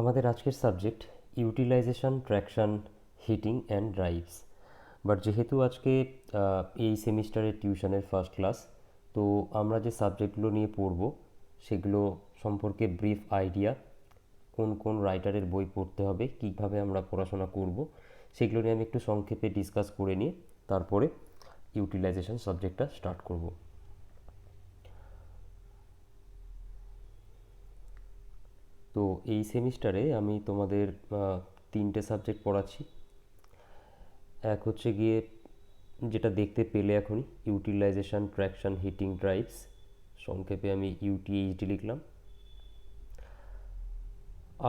আমাদের আজকের subject utilization, traction, heating and drives. But যেহেতু আজকে এই সেমিস্টারের টিউশনের ফার্স্ট ক্লাস, তো আমরা যে সাবজেক্টগুলো নিয়ে পড়ব সেগুলো সম্পর্কে ব্রিফ আইডিয়া, কোন কোন রাইটারের বই পড়তে হবে, কীভাবে আমরা পড়াশোনা করব, সেগুলো নিয়ে আমি একটু সংক্ষেপে ডিসকাস করে নিয়ে তারপরে ইউটিলাইজেশন সাবজেক্টটা স্টার্ট করব। তো এই সেমিস্টারে আমি তোমাদের তিনটে সাবজেক্ট পড়াচ্ছি। এক হচ্ছে গিয়ে যেটা দেখতে পেলে এখনই, ইউটিলাইজেশন, ট্র্যাকশন, হিটিং, ড্রাইভস, সংক্ষেপে আমি ইউটিএইচডি লিখলাম।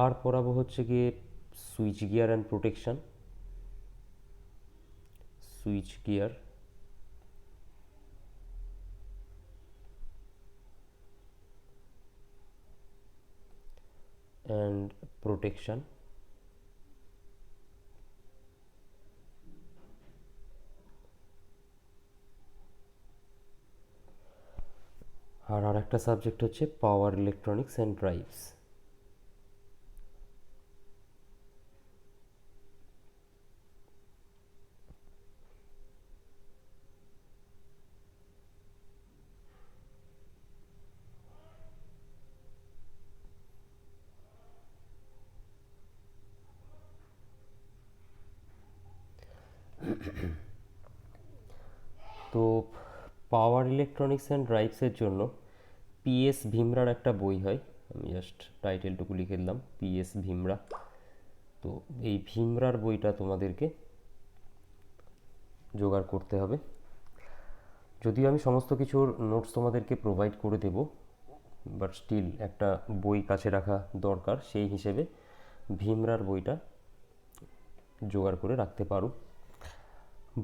আর পড়াবো হচ্ছে গিয়ে switch gear and protection, switch gear and protection. আর একটা সাবজেক্ট হচ্ছে পাওয়ার ইলেকট্রনিক্স অ্যান্ড ড্রাইভস। তো পাওয়ার ইলেকট্রনিক্স অ্যান্ড ড্রাইভসের জন্য পিএস ভীমরার একটা বই হয়, আমি জাস্ট টাইটেলটুকু লিখে দিলাম, পিএস ভীমরা। তো এই ভীমরার বইটা তোমাদেরকে জোগাড় করতে হবে। যদিও আমি সমস্ত কিছুর নোটস তোমাদেরকে প্রোভাইড করে দেব, বাট স্টিল একটা বই কাছে রাখা দরকার, সেই হিসেবে ভীমরার বইটা জোগাড় করে রাখতে পারো।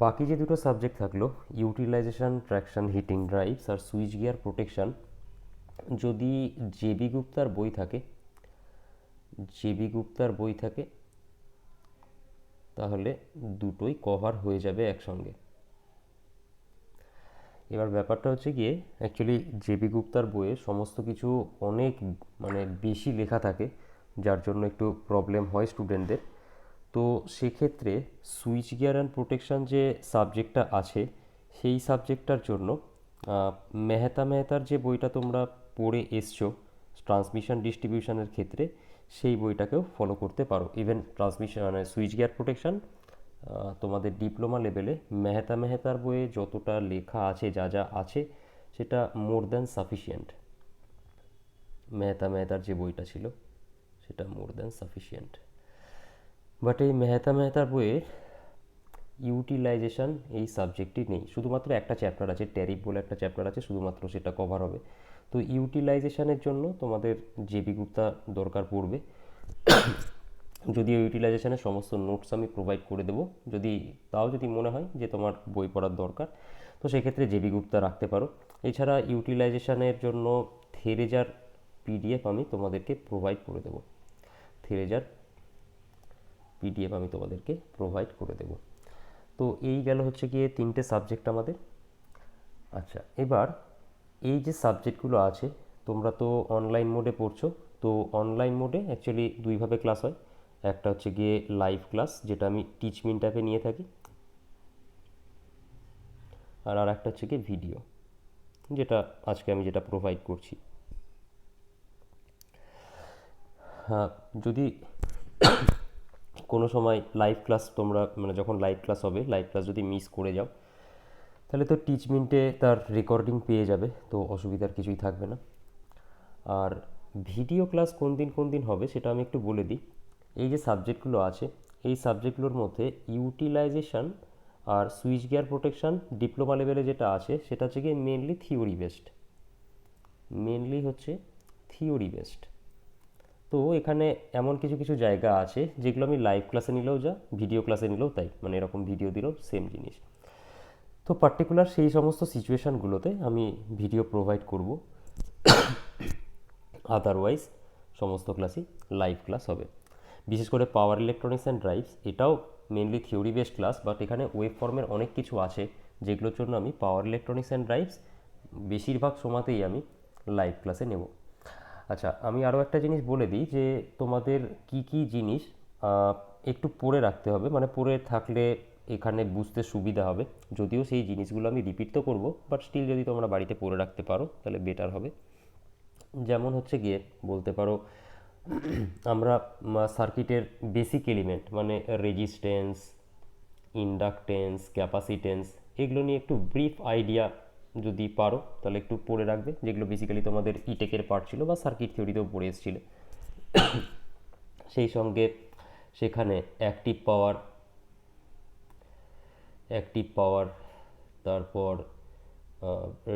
বাকি যে দুটো সাবজেক্ট থাকলো, ইউটিলাইজেশন, ট্র্যাকশন, হিটিং, ড্রাইভস আর সুইচ গিয়ার প্রোটেকশন, যদি জেবি গুপ্তার বই থাকে, তাহলে দুটোই কভার হয়ে যাবে একসঙ্গে। এবার ব্যাপারটা হচ্ছে গিয়ে, অ্যাকচুয়ালি জেবি গুপ্তার বইয়ে সমস্ত কিছু অনেক বেশি লেখা থাকে, যার জন্য একটু প্রবলেম হয় স্টুডেন্টদের। তো সেক্ষেত্রে সুইচ গিয়ার অ্যান্ড প্রোটেকশন যে সাবজেক্টটা আছে, সেই সাবজেক্টটার জন্য মেহতার যে বইটা তোমরা পড়ে এসছো ট্রান্সমিশন ডিস্ট্রিবিউশনের ক্ষেত্রে, সেই বইটাকেও ফলো করতে পারো। Even transmission switch gear protection তোমাদের ডিপ্লোমা লেভেলে মেহতার বইয়ে যতটা লেখা আছে, যা যা আছে, সেটা মোর দ্যান সাফিসিয়েন্ট। মেহতার যে বইটা ছিল সেটা মোর দ্যান সাফিসিয়েন্ট। বাট এই মেহতার বইয়ে ইউটিলাইজেশন এই সাবজেক্টটি নেই, শুধুমাত্র একটা চ্যাপ্টার আছে, ট্যারিফ বলে একটা চ্যাপ্টার আছে, শুধুমাত্র সেটা কভার হবে। তো ইউটিলাইজেশনের জন্য তোমাদের জেবি গুপ্তা দরকার পড়বে। যদিও ইউটিলাইজেশনের সমস্ত নোটস আমি প্রোভাইড করে দেবো, যদি মনে হয় যে তোমার বই পড়ার দরকার, তো সেক্ষেত্রে জেবি গুপ্তা রাখতে পারো। এছাড়া ইউটিলাইজেশনের জন্য থেরেজার পিডিএফ আমি তোমাদেরকে প্রোভাইড করে দেবো, তো এই গেল হচ্ছে গিয়ে তিনটে সাবজেক্ট আমাদের। আচ্ছা, এবার এই যে সাবজেক্টগুলো আছে, তোমরা তো অনলাইন মোডে পড়ছো। তো অনলাইন মোডে অ্যাকচুয়ালি দুইভাবে ক্লাস হয়। একটা হচ্ছে গিয়ে লাইভ ক্লাস, যেটা আমি টিচমিন্ট অ্যাপে নিয়ে থাকি, আর একটা হচ্ছে গিয়ে ভিডিও, যেটা আজকে আমি প্রোভাইড করছি। হ্যাঁ, যদি কোনো সময় লাইভ ক্লাস তোমরা যখন লাইভ ক্লাস হবে, লাইভ ক্লাস যদি মিস করে যাও, তাহলে তো টিচমিন্টে তার রেকর্ডিং পেয়ে যাবে, তো অসুবিধার কিছুই থাকবে না। আর ভিডিও ক্লাস কোন দিন হবে সেটা আমি একটু বলে দিই। এই যে সাবজেক্টগুলো আছে, এই সাবজেক্টগুলোর মধ্যে ইউটিলাইজেশন আর সুইচ গিয়ার প্রোটেকশন ডিপ্লোমা লেভেলে যেটা আছে, সেটা হচ্ছে গিয়ে মেনলি থিওরি বেসড। তো এখানে এমন কিছু কিছু জায়গা আছে যেগুলো আমি লাইভ ক্লাসে নিলেও যা, ভিডিও ক্লাসে নিলেও তাই, এরকম ভিডিও দিলেও সেম জিনিস। তো পার্টিকুলার সেই সমস্ত সিচুয়েশানগুলোতে আমি ভিডিও প্রোভাইড করব, আদারওয়াইজ সমস্ত ক্লাসই লাইভ ক্লাস হবে। বিশেষ করে পাওয়ার ইলেকট্রনিক্স অ্যান্ড ড্রাইভস, এটাও mainly theory based class, but এখানে ওয়েব ফর্মের অনেক কিছু আছে যেগুলোর জন্য আমি পাওয়ার ইলেকট্রনিক্স অ্যান্ড ড্রাইভস বেশিরভাগ সময়তেই আমি লাইভ ক্লাসে নেব। আচ্ছা, আমি আরও একটা জিনিস বলে দিই যে তোমাদের কি কি জিনিস আহ, একটু পড়ে রাখতে হবে, মানে পড়ে থাকলে এখানে বুঝতে সুবিধা হবে। যদিও সেই জিনিসগুলো আমি রিপিট তো করবো, বাট স্টিল যদি তোমরা বাড়িতে পড়ে রাখতে পারো তাহলে বেটার হবে। যেমন হচ্ছে গিয়ে বলতে পারো আমরা সার্কিটের বেসিক এলিমেন্ট মানে রেজিস্ট্যান্স, ইন্ডাকটেন্স, ক্যাপাসিটেন্স, এগুলো নিয়ে একটু ব্রিফ আইডিয়া যদি পারো তাহলে একটু পড়ে রাখবে, যেগুলো বেসিক্যালি তোমাদের ইটেকের পার্ট ছিল বা সার্কিট থিওরিতেও পড়ে এসেছিলে। সেই সঙ্গে সেখানে অ্যাক্টিভ পাওয়ার, তারপর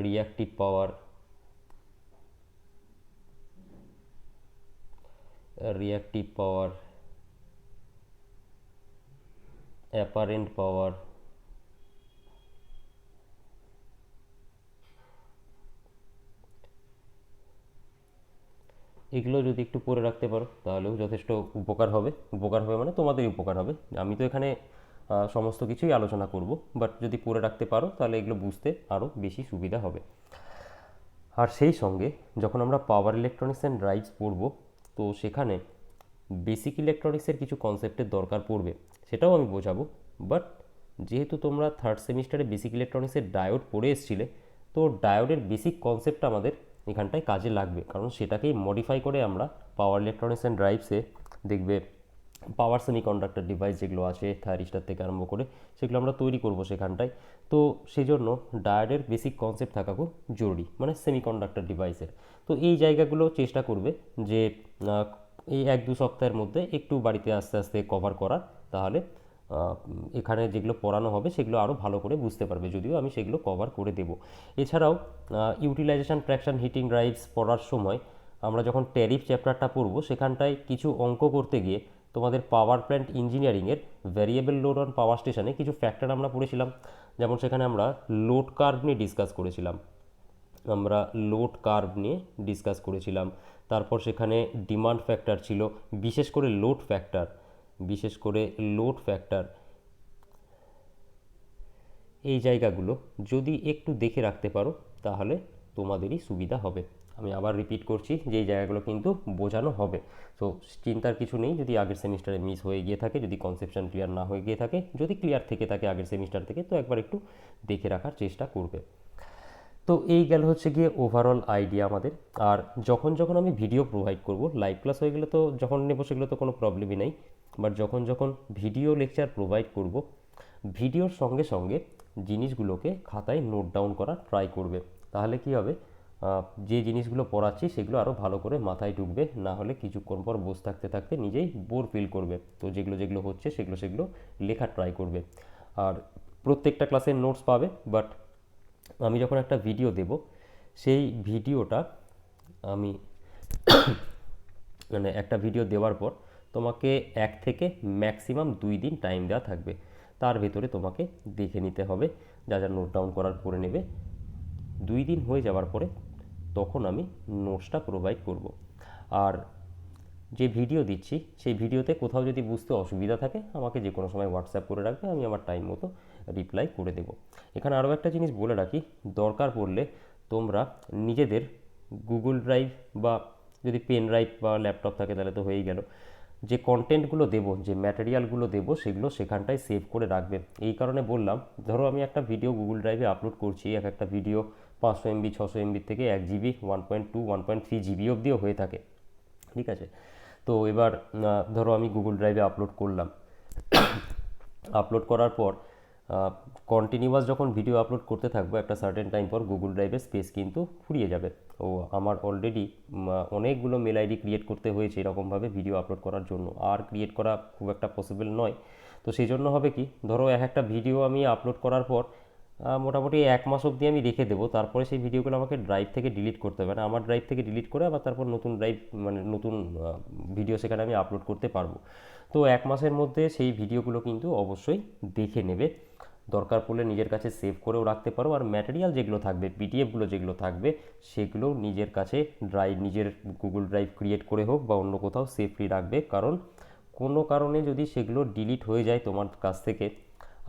রিঅ্যাক্টিভ পাওয়ার, রিঅ্যাক্টিভ পাওয়ার, অ্যাপারেন্ট পাওয়ার, এগুলো যদি একটু পড়ে রাখতে পারো তাহলেও যথেষ্ট উপকার হবে। উপকার হবে মানে তোমাদেরই উপকার হবে। আমি তো এখানে সমস্ত কিছুই আলোচনা করব, বাট যদি পড়ে রাখতে পারো তাহলে এগুলো বুঝতে আরও বেশি সুবিধা হবে। আর সেই সঙ্গে যখন আমরা পাওয়ার ইলেকট্রনিক্স অ্যান্ড ড্রাইভস পড়ব, তো সেখানে বেসিক ইলেকট্রনিক্সের কিছু কনসেপ্টের দরকার পড়বে, সেটাও আমি বোঝাবো। বাট যেহেতু তোমরা থার্ড সেমিস্টারে বেসিক ইলেকট্রনিক্সের ডায়োড পড়ে এসেছিলে, তো ডায়োডের বেসিক কনসেপ্টটা আমাদের এখানটায় কাজে লাগবে, কারণ সেটাকেই মডিফাই করে আমরা পাওয়ার ইলেকট্রনিক্স অ্যান্ড ড্রাইভসে দেখবে পাওয়ার সেমিকন্ডাক্টর ডিভাইস যেগুলো আছে থাইরিস্টার থেকে আরম্ভ করে সেগুলো আমরা তৈরি করব সেখানটায়। তো সেই জন্য ডায়োডের বেসিক কনসেপ্ট থাকা খুব জরুরি, মানে সেমিকন্ডাক্টর ডিভাইসের। তো এই জায়গাগুলো চেষ্টা করবে যে এই 1-2 সপ্তাহের মধ্যে একটু বাড়িতে আস্তে আস্তে কভার করার, তাহলে এখানে যেগুলো পড়ানো হবে সেগুলো আরও ভালো করে বুঝতে পারবে, যদিও আমি সেগুলো কভার করে দেব। এছাড়াও ইউটিলাইজেশন ফ্র্যাকশন হিটিং ড্রাইভস পড়ার সময় আমরা যখন ট্যারিফ চ্যাপ্টারটা পড়ব সেখানটায় কিছু অঙ্ক করতে গিয়ে তোমাদের পাওয়ার প্ল্যান্ট ইঞ্জিনিয়ারিংয়ের ভ্যারিয়েবল লোড অন পাওয়ার স্টেশনে কিছু ফ্যাক্টর আমরা পড়েছিলাম। যেমন সেখানে আমরা লোড কার্ভ নিয়ে ডিসকাস করেছিলাম, তারপর সেখানে ডিমান্ড ফ্যাক্টর ছিল, বিশেষ করে লোড ফ্যাক্টর। এই জায়গাগুলো যদি একটু দেখে রাখতে পারো তাহলে তোমাদেরই সুবিধা হবে। আমি আবার রিপিট করছি যে এই জায়গাগুলো কিন্তু বোঝানো হবে। তো চিন্তার কিছু নেই যদি আগের সেমিস্টারে মিস হয়ে গিয়ে থাকে, যদি কনসেপশন ক্লিয়ার না হয়ে গিয়ে থাকে, যদি ক্লিয়ার থেকে থাকে আগের সেমিস্টার থেকে, তো একবার একটু দেখে রাখার চেষ্টা করবে। তো এই গেল হচ্ছে গিয়ে ওভারঅল আইডিয়া আমাদের। আর যখন যখন আমি ভিডিও প্রোভাইড করব, লাইভ ক্লাস হয়ে গেলে তো যখন নেব সেগুলো তো কোনো প্রবলেমই নেই, বাট যখন যখন ভিডিও লেকচার প্রোভাইড করব, ভিডিওর সঙ্গে সঙ্গে জিনিসগুলোকে খাতায় নোট ডাউন করার ট্রাই করবে। তাহলে কি হবে, যে জিনিসগুলো পড়াচ্ছি সেগুলো আরও ভালো করে মাথায় ঢুকবে, না হলে কিছুক্ষণ পর বসে থাকতে থাকতে নিজেই বোর ফিল করবে। তো যেগুলো যেগুলো হচ্ছে সেগুলো সেগুলো লেখার ট্রাই করবে। আর প্রত্যেকটা ক্লাসের নোটস পাবে, বাট আমি যখন একটা ভিডিও দেব সেই ভিডিওটা আমি মানে একটা ভিডিও দেওয়ার পর তোমাকে 1 থেকে ম্যাক্সিমাম 2 দিন টাইম দেওয়া থাকবে, তার ভেতরে তোমাকে দেখে নিতে হবে, যা যা নোট ডাউন করার করে নেবে। 2 দিন হয়ে যাওয়ার পরে তখন আমি নোটসটা প্রোভাইড করব। আর যে ভিডিও দিচ্ছি সেই ভিডিওতে কোথাও যদি বুঝতে অসুবিধা থাকে আমাকে যে কোনো সময় হোয়াটসঅ্যাপ করে রাখবে, আমি আমার টাইম মতো রিপ্লাই করে দেব। এখানে আরও একটা জিনিস বলে রাখি, দরকার পড়লে তোমরা নিজেদের গুগল ড্রাইভ বা যদি পেন ড্রাইভ বা ল্যাপটপ থাকে তাহলে তো হয়েই গেল, যে কন্টেন্টগুলো দেবো, যে ম্যাটেরিয়ালগুলো দেবো সেগুলো সেখানটায় সেভ করে রাখবে। এই কারণে বললাম, ধরো আমি একটা ভিডিও গুগল ড্রাইভে আপলোড করছি, এক একটা ভিডিও 500 MB 600 MB থেকে 1 GB 1.2 1.3 GB অবধিও হয়ে থাকে, ঠিক আছে? তো এবার ধরো আমি গুগল ড্রাইভে আপলোড করলাম, আপলোড করার পর কন্টিনিউয়াস যখন ভিডিও আপলোড করতে থাকবো একটা সার্টেন টাইম পর গুগল ড্রাইভের স্পেস কিন্তু ফুরিয়ে যাবে। ও আমার অলরেডি অনেকগুলো মেল আইডি ক্রিয়েট করতে হয়েছে এরকমভাবে ভিডিও আপলোড করার জন্য, আর ক্রিয়েট করা খুব একটা পসিবল নয়। তো সেই জন্য হবে কি, ধরো একটা ভিডিও আমি আপলোড করার পর মোটামুটি 1 মাস অবধি আমি রেখে দেবো, তারপরে সেই ভিডিওগুলো আমাকে ড্রাইভ থেকে ডিলিট করতে হবে না, আমার ড্রাইভ থেকে ডিলিট করে আবার তারপর নতুন ড্রাইভ মানে নতুন ভিডিও সেখানে আমি আপলোড করতে পারবো। তো 1 মাসের মধ্যে সেই ভিডিওগুলো কিন্তু অবশ্যই দেখে নেবে, দরকার পড়লে নিজের কাছে সেভ করেও রাখতে পারো। আর ম্যাটেরিয়াল যেগুলো থাকবে, পিডিএফগুলো যেগুলো থাকবে সেগুলো নিজের কাছে নিজের গুগল ড্রাইভ ক্রিয়েট করে হোক বা অন্য কোথাও সেফলি রাখবে, কারণ কোনো কারণে যদি সেগুলো ডিলিট হয়ে যায় তোমার কাছ থেকে,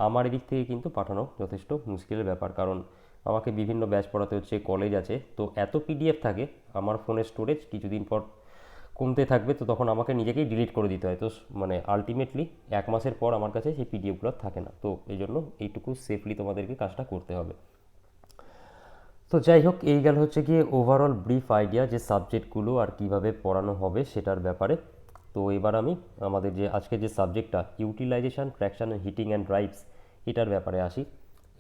আমার এদিক থেকে কিন্তু পাঠানো যথেষ্ট মুশকিলের ব্যাপার। কারণ আমাকে বিভিন্ন ব্যাচ পড়াতে হচ্ছে, কলেজ আছে, তো এত পিডিএফ থাকে, আমার ফোনের স্টোরেজ কিছুদিন পর কমতে থাকবে, তো তখন আমাকে নিজেকেই ডিলিট করে দিতে হয়। তো মানে আলটিমেটলি 1 মাসের পর আমার কাছে সেই পিডিএফগুলো থাকে না। তো এই জন্য এইটুকু সেফলি তোমাদেরকে কাজটা করতে হবে। তো যাই হোক, এই গেল হচ্ছে গিয়ে ওভারঅল ব্রিফ আইডিয়া যে সাবজেক্টগুলো আর কিভাবে পড়ানো হবে সেটার ব্যাপারে। তো এবার আমি আমাদের যে আজকে যে সাবজেক্টটা utilization, traction, heating and drives, এটার ব্যাপারে আসি।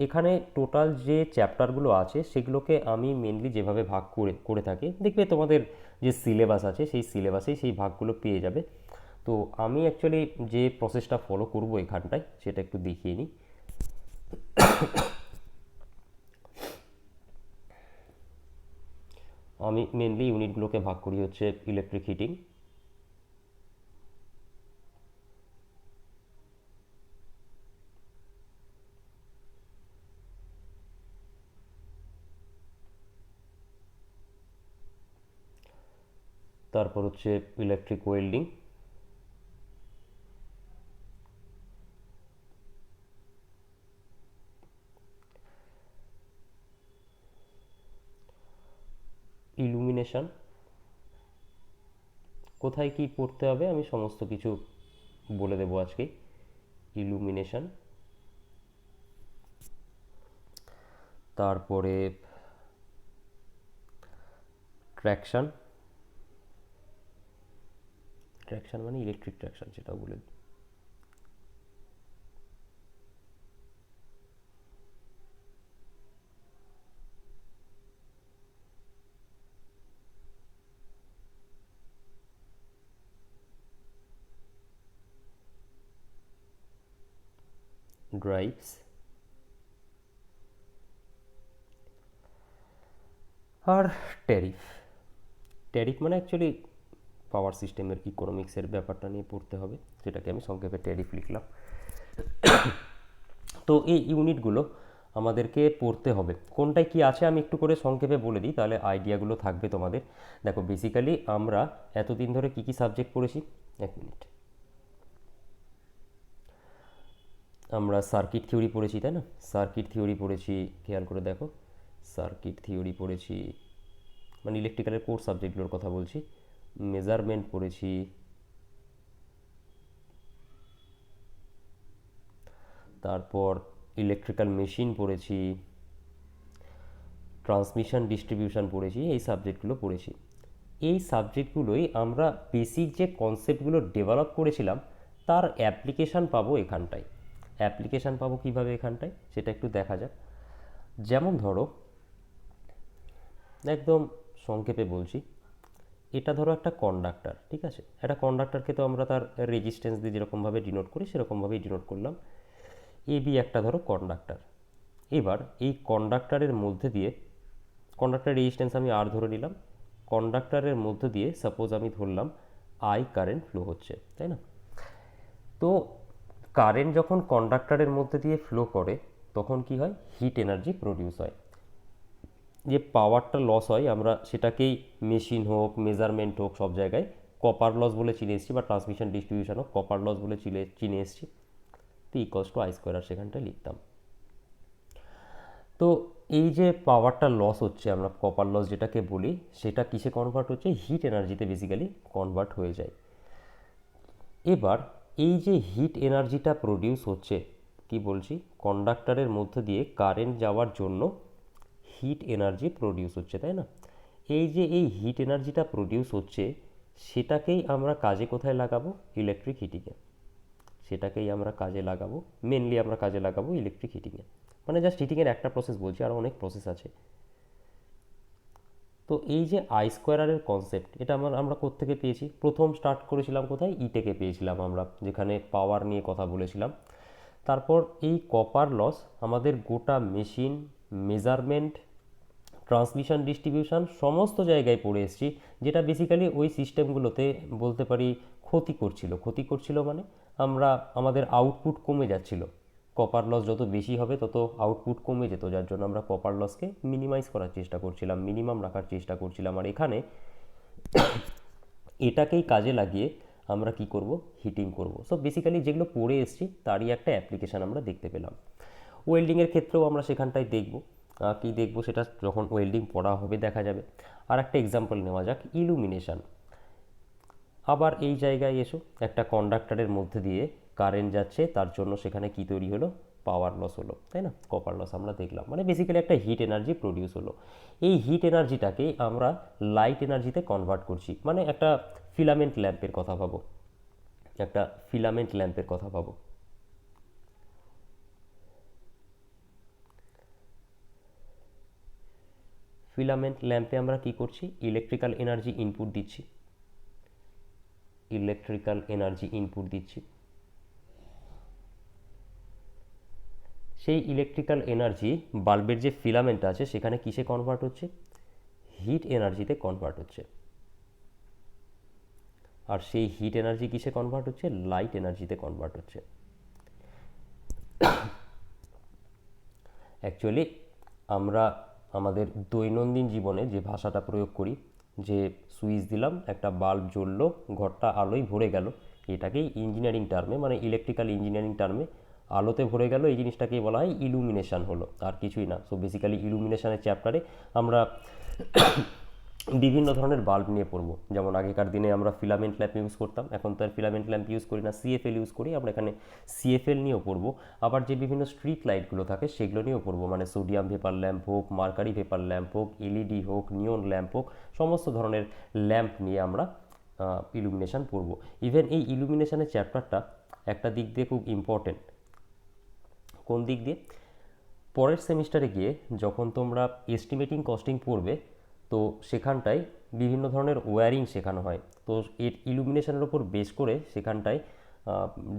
এখানে টোটাল যে চ্যাপ্টারগুলো আছে সেগুলোকে আমি মেনলি যেভাবে ভাগ করে করে থাকি, দেখবে তোমাদের যে সিলেবাস আছে সেই সিলেবাসেই সেই ভাগগুলো পেয়ে যাবে। তো আমি অ্যাকচুয়ালি যে প্রসেসটা ফলো করব এখানটায় সেটা একটু দেখিয়ে নিই। আমি মেনলি ইউনিটগুলোকে ভাগ করি হচ্ছে ইলেকট্রিক হিটিং, তারপর হচ্ছে ইলেকট্রিক ওয়েল্ডিং, ইলুমিনেশন, কোথায় কি পড়তে হবে আমি সমস্ত কিছু বলে দেবো আজকে। ইলুমিনেশন, তারপরে ট্র্যাকশন, ট্র্যাকশন মানে ইলেকট্রিক ট্র্যাকশন সেটাও বলে দিই। ড্রাইভস, আর ট্যারিফ। ট্যারিফ মানে অ্যাকচুয়ালি পাওয়ার সিস্টেমের ইকোনমিক্সের ব্যাপারটা নিয়ে পড়তে হবে, যেটাকে আমি সংক্ষেপে ট্যারিফ লিখলাম। তো এই ইউনিটগুলো আমাদেরকে পড়তে হবে। কোনটায় কি আছে আমি একটু করে সংক্ষেপে বলে দিই, তাহলে আইডিয়াগুলো থাকবে তোমাদের। দেখো, বেসিক্যালি আমরা এতদিন ধরে কি কি সাবজেক্ট পড়েছি, 1 মিনিট, আমরা সার্কিট থিওরি পড়েছি, তাই না? সার্কিট থিওরি পড়েছি, খেয়াল করে দেখো, সার্কিট থিওরি পড়েছি, মানে ইলেকট্রিক্যালের কোর সাবজেক্টগুলোর কথা বলছি। মেজারমেন্ট পড়েছি, তারপর ইলেকট্রিক্যাল মেশিন পড়েছি, ট্রান্সমিশন ডিস্ট্রিবিউশন পড়েছি, এই সাবজেক্টগুলো পড়েছি। এই সাবজেক্টগুলোই আমরা বেসিক যে কনসেপ্টগুলো ডেভেলপ করেছিলাম তার অ্যাপ্লিকেশান পাবো এখানটায়। অ্যাপ্লিকেশান পাবো কীভাবে এখানটায় সেটা একটু দেখা যাক। যেমন ধরো, একদম সংক্ষেপে বলছি, এটা ধরো একটা কন্ডাক্টর, ঠিক আছে? একটা কন্ডাক্টরকে তো আমরা তার রেজিস্ট্যান্স দিয়ে যেরকমভাবে ডিনোট করি সেরকমভাবেই ডিনোট করলাম। এবি একটা ধরো কন্ডাক্টর। এবার এই কন্ডাক্টরের মধ্যে দিয়ে, কন্ডাক্টর রেজিস্ট্যান্স আমি আর ধরে নিলাম, কন্ডাক্টরের মধ্যে দিয়ে সাপোজ আমি ধরলাম আই কারেন্ট ফ্লো হচ্ছে, তাই না? তো কারেন্ট যখন কন্ডাক্টরের মধ্যে দিয়ে ফ্লো করে তখন কি হয়, হিট এনার্জি প্রডিউস হয়। যে পাওয়ারটা লস হয় আমরা সেটাকেই মেশিন হোক, মেজারমেন্ট হোক, সব জায়গায় কপার লস বলে চিনে এসেছি, বা ট্রান্সমিশন ডিস্ট্রিবিউশন হোক কপার লস বলে চিনে এসেছি। তো ইকলস টু আই স্কোয়ার আর সেখানটায় লিখতাম। তো এই যে পাওয়ারটা লস হচ্ছে, আমরা কপার লস যেটাকে বলি, সেটা কিসে কনভার্ট হচ্ছে, হিট এনার্জিতে বেসিক্যালি কনভার্ট হয়ে যায়। এবার এই যে হিট এনার্জিটা প্রডিউস হচ্ছে, কি বলছি, কন্ডাক্টরের মধ্যে দিয়ে কারেন্ট যাওয়ার জন্য হিট এনার্জি প্রডিউস হচ্ছে, তাই না? এই যে এই হিট এনার্জিটা প্রডিউস হচ্ছে সেটাকেই আমরা কাজে কোথায় লাগাবো, ইলেকট্রিক হিটিংয়ে। সেটাকেই আমরা কাজে লাগাবো, মেনলি আমরা কাজে লাগাবো ইলেকট্রিক হিটিংয়ে। মানে জাস্ট হিটিংয়ের একটা প্রসেস বলছি, আর অনেক প্রসেস আছে। তো এই যে আই স্কোয়ারের কনসেপ্ট, এটা আমরা কোত্থেকে পেয়েছি, প্রথম স্টার্ট করেছিলাম কোথায়, ইটেকে পেয়েছিলাম আমরা, যেখানে পাওয়ার নিয়ে কথা বলেছিলাম। তারপর এই কপার লস আমাদের গোটা মেশিন, মেজারমেন্ট, ট্রান্সমিশন ডিস্ট্রিবিউশন সমস্ত জায়গায় পড়ে এসেছি, যেটা বেসিক্যালি ওই সিস্টেমগুলোতে বলতে পারি ক্ষতি করছিল মানে আমরা, আমাদের আউটপুট কমে যাচ্ছিল। কপার লস যত বেশি হবে তত আউটপুট কমে যেত, যার জন্য আমরা কপার লসকে মিনিমাইজ করার চেষ্টা করছিলাম, মিনিমাম রাখার চেষ্টা করছিলাম। আর এখানে এটাকেই কাজে লাগিয়ে আমরা কি করব, হিটিং করব। সো বেসিক্যালি যেগুলো পড়ে এসেছি তারই একটা অ্যাপ্লিকেশান আমরা দেখতে পেলাম। ওয়েল্ডিংয়ের ক্ষেত্রেও আমরা সেখানটায় দেখব। কি দেখবো সেটা যখন ওয়েল্ডিং পড়া হবে দেখা যাবে। আর একটা এক্সাম্পল নেওয়া যাক, ইলুমিনেশন। আবার এই জায়গায় এসো, একটা কন্ডাক্টরের মধ্যে দিয়ে কারেন্ট যাচ্ছে, তার জন্য সেখানে কি তৈরি হলো, পাওয়ার লস হলো, তাই না, কপার লস আমরা দেখলাম, মানে বেসিক্যালি একটা হিট এনার্জি প্রডিউস হলো। এই হিট এনার্জিটাকে আমরা লাইট এনার্জিতে কনভার্ট করছি, মানে একটা ফিলামেন্ট ল্যাম্পের কথা ভাবো, একটা ফিলামেন্ট ল্যাম্পের কথা ভাবো। ফিলামেন্ট ল্যাম্পে আমরা কি করছি, ইলেকট্রিক্যাল এনার্জি ইনপুট দিচ্ছি, ইলেকট্রিক্যাল এনার্জি ইনপুট দিচ্ছি। সেই ইলেকট্রিক্যাল এনার্জি বাল্বের যে ফিলামেন্ট আছে সেখানে কিসে কনভার্ট হচ্ছে, হিট এনার্জিতে কনভার্ট হচ্ছে। আর সেই হিট এনার্জি কিসে কনভার্ট হচ্ছে, লাইট এনার্জিতে কনভার্ট হচ্ছে। অ্যাকচুয়ালি আমরা আমাদের দৈনন্দিন জীবনে যে ভাষাটা প্রয়োগ করি, যে সুইচ দিলাম একটা বাল্ব জ্বললো, ঘরটা আলোয় ভরে গেল, এটাকেই ইঞ্জিনিয়ারিং টার্মে, মানে ইলেকট্রিক্যাল ইঞ্জিনিয়ারিং টার্মে আলোতে ভরে গেল, এই জিনিসটাকেই বলা হয় ইলুমিনেশন হলো, আর কিছুই না। সো বেসিক্যালি ইলুমিনেশনের চ্যাপ্টারে আমরা বিভিন্ন ধরনের বাল্ব নিয়ে পড়বো। যেমন আগেকার দিনে আমরা ফিলামেন্ট ল্যাম্প ইউজ করতাম, এখন তো আর ফিলামেন্ট ল্যাম্প ইউজ করি না, সিএফএল ইউজ করি। আমরা এখানে সিএফএল নিয়েও পড়বো। আবার যে বিভিন্ন স্ট্রিট লাইটগুলো থাকে সেগুলো নিয়েও পড়বো, মানে সোডিয়াম ভেপার ল্যাম্প হোক, মার্কারি ভেপার ল্যাম্প হোক, এলইডি হোক, নিয়ন ল্যাম্প হোক, সমস্ত ধরনের ল্যাম্প নিয়ে আমরা ইলুমিনেশন পড়বো। ইভেন এই ইলুমিনেশনের চ্যাপ্টারটা একটা দিক দিয়ে খুব ইম্পর্টেন্ট। কোন দিক দিয়ে, পরের সেমিস্টারে গিয়ে যখন তোমরা এস্টিমেটিং কস্টিং পড়বে, তো সেখানটায় বিভিন্ন ধরনের ওয়্যারিং শেখানো হয়। তো এর ইলুমিনেশনের ওপর বেস করে সেখানটায়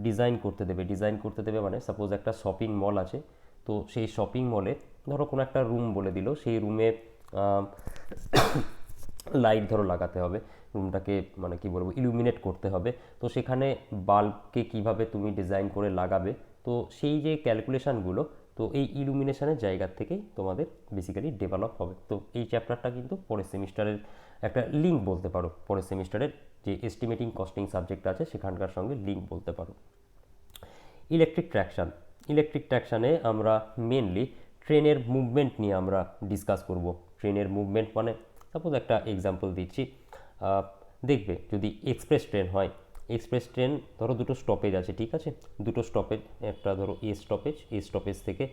ডিজাইন করতে দেবে। ডিজাইন করতে দেবে মানে সাপোজ একটা শপিং মল আছে, তো সেই শপিং মলে ধরো কোনো একটা রুম বলে দিল, সেই রুমে লাইট ধরো লাগাতে হবে, রুমটাকে মানে কি বলবো ইলুমিনেট করতে হবে। তো সেখানে বাল্বকে কিভাবে তুমি ডিজাইন করে লাগাবে, তো সেই যে ক্যালকুলেশানগুলো, তো এই ইলুমিনেশনের জায়গা থেকেই তোমাদের বেসিক্যালি ডেভেলপ হবে। তো এই চ্যাপ্টারটা কিন্তু পরের সেমিস্টারের একটা লিঙ্ক বলতে পারো, পরের সেমিস্টারের যে এস্টিমেটিং কস্টিং সাবজেক্ট আছে সেখানকার সঙ্গে লিঙ্ক বলতে পারো। ইলেকট্রিক ট্র্যাকশান, ইলেকট্রিক ট্র্যাকশানে আমরা মেনলি ট্রেনের মুভমেন্ট নিয়ে আমরা ডিসকাস করব। ট্রেনের মুভমেন্ট মানে সাপোজ একটা এক্সাম্পল দিচ্ছি, দেখবে যদি এক্সপ্রেস ট্রেন হয়, এক্সপ্রেস ট্রেন ধরো দুটো স্টপেজ আছে, ঠিক আছে, দুটো স্টপেজ, একটা ধরো এ স্টপেজ থেকে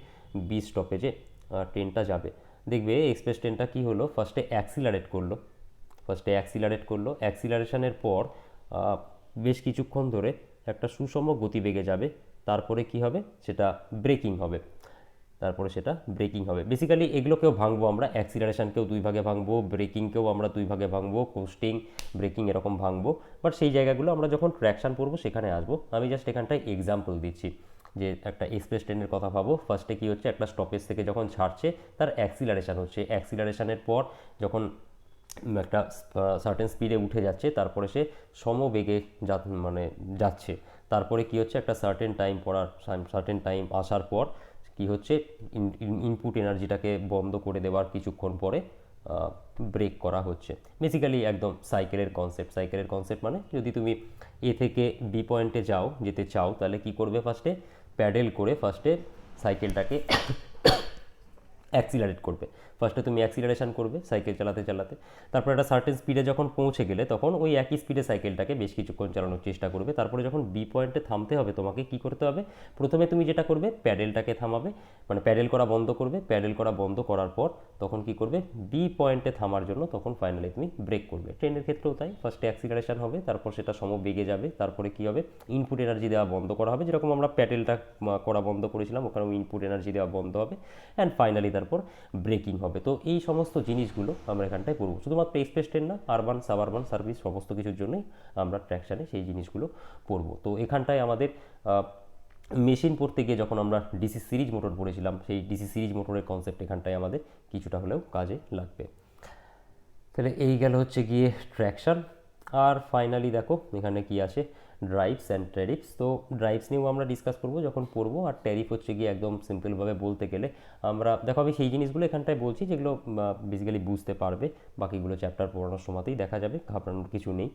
বি স্টপেজে ট্রেনটা যাবে। দেখবে এক্সপ্রেস ট্রেনটা কী হলো, ফার্স্টে অ্যাক্সিলারেট করলো, অ্যাক্সিলারেশনের পর বেশ কিছুক্ষণ ধরে একটা সুষম গতিবেগে যাবে, তারপরে কি হবে, সেটা ব্রেকিং হবে, বেসিক্যালি এগুলোকেও ভাঙবো আমরা, অ্যাক্সিলারেশনকেও দুই ভাগে ভাঙবো, ব্রেকিংকেও আমরা দুই ভাগে ভাঙবো, কোস্টিং, ব্রেকিং এরকম ভাঙবো। বাট সেই জায়গাগুলো আমরা যখন ট্র্যাকশন পড়বো সেখানে আসবো। আমি জাস্ট এখানটায় এক্সাম্পল দিচ্ছি যে একটা এক্সপ্রেস ট্রেনের কথা ভাবো, ফার্স্টে কি হচ্ছে, একটা স্টপেজ থেকে যখন ছাড়ছে তার অ্যাক্সিলারেশন হচ্ছে, অ্যাক্সিলারেশনের পর যখন একটা সার্টেন স্পিডে উঠে যাচ্ছে, তারপরে সে সমবেগে মানে যাচ্ছে, তারপরে কি হচ্ছে, একটা সার্টেন টাইম আসার পর কি হচ্ছে, ইনপুট এনার্জিটাকে বন্ধ করে দেওয়ার কিছুক্ষণ পরে ব্রেক করা হচ্ছে। বেসিক্যালি একদম সাইকেলের কনসেপ্ট মানে যদি তুমি এ থেকে বি পয়েন্টে যেতে চাও, তাহলে কি করবে, ফার্স্টে প্যাডেল করে ফার্স্টে সাইকেলটাকে অ্যাক্সিলারেট করবে, ফার্স্টে তুমি অ্যাক্সিলারেশন করবে সাইকেল চালাতে চালাতে, তারপর একটা সার্টেন স্পিডে যখন পৌঁছে গেলে তখন ওই একই স্পিডে সাইকেলটাকে বেশ কিছুক্ষণ চালানোর চেষ্টা করবে। তারপরে যখন বি পয়েন্টে থামতে হবে, তোমাকে কি করতে হবে, প্রথমে তুমি যেটা করবে প্যাডেলটাকে থামাবে, মানে প্যাডেল করা বন্ধ করবে, প্যাডেল করা বন্ধ করার পর তখন কি করবে, বি পয়েন্টে থামার জন্য তখন ফাইনালি তুমি ব্রেক করবে। ট্রেনের ক্ষেত্রেও তাই, ফার্স্টে অ্যাক্সিলারেশন হবে, তারপর সেটা সমবেগে যাবে, তারপরে কি হবে, ইনপুট এনার্জি দেওয়া বন্ধ করা হবে, যেরকম আমরা প্যাডেলটা করা বন্ধ করেছিলাম, ওখানেও ইনপুট এনার্জি দেওয়া বন্ধ হবে, অ্যান্ড ফাইনালি তারপর ব্রেকিং হবে। তো এই সমস্ত জিনিসগুলো আমরা এখানটায় পড়বো, শুধুমাত্র এক্সপ্রেস ট্রেন না, আরবান সাবারবান সার্ভিস সমস্ত কিছুর জন্যই আমরা ট্র্যাকশানে সেই জিনিসগুলো পড়বো। তো এখানটায় আমাদের মেশিন পড়তে গিয়ে যখন আমরা ডিসি সিরিজ মোটর পড়েছিলাম, সেই ডিসি সিরিজ মোটরের কনসেপ্ট এখানটায় আমাদের কিছুটা হলেও কাজে লাগবে। তাহলে এই গেল হচ্ছে গিয়ে ট্র্যাকশন। আর ফাইনালি দেখো এখানে কি আসে, ড্রাইভস অ্যান্ড ট্যারিফস। তো ড্রাইভস নিয়েও আমরা ডিসকাস করবো যখন পড়বো, আর ট্যারিফ হচ্ছে গিয়ে একদম সিম্পলভাবে বলতে গেলে আমরা দেখো আমি সেই জিনিসগুলো এখানটায় বলছি যেগুলো বেসিক্যালি বুঝতে পারবে, বাকিগুলো চ্যাপ্টার পড়ানোর সময়তেই দেখা যাবে, ঘাবড়ানোর কিছু নেই।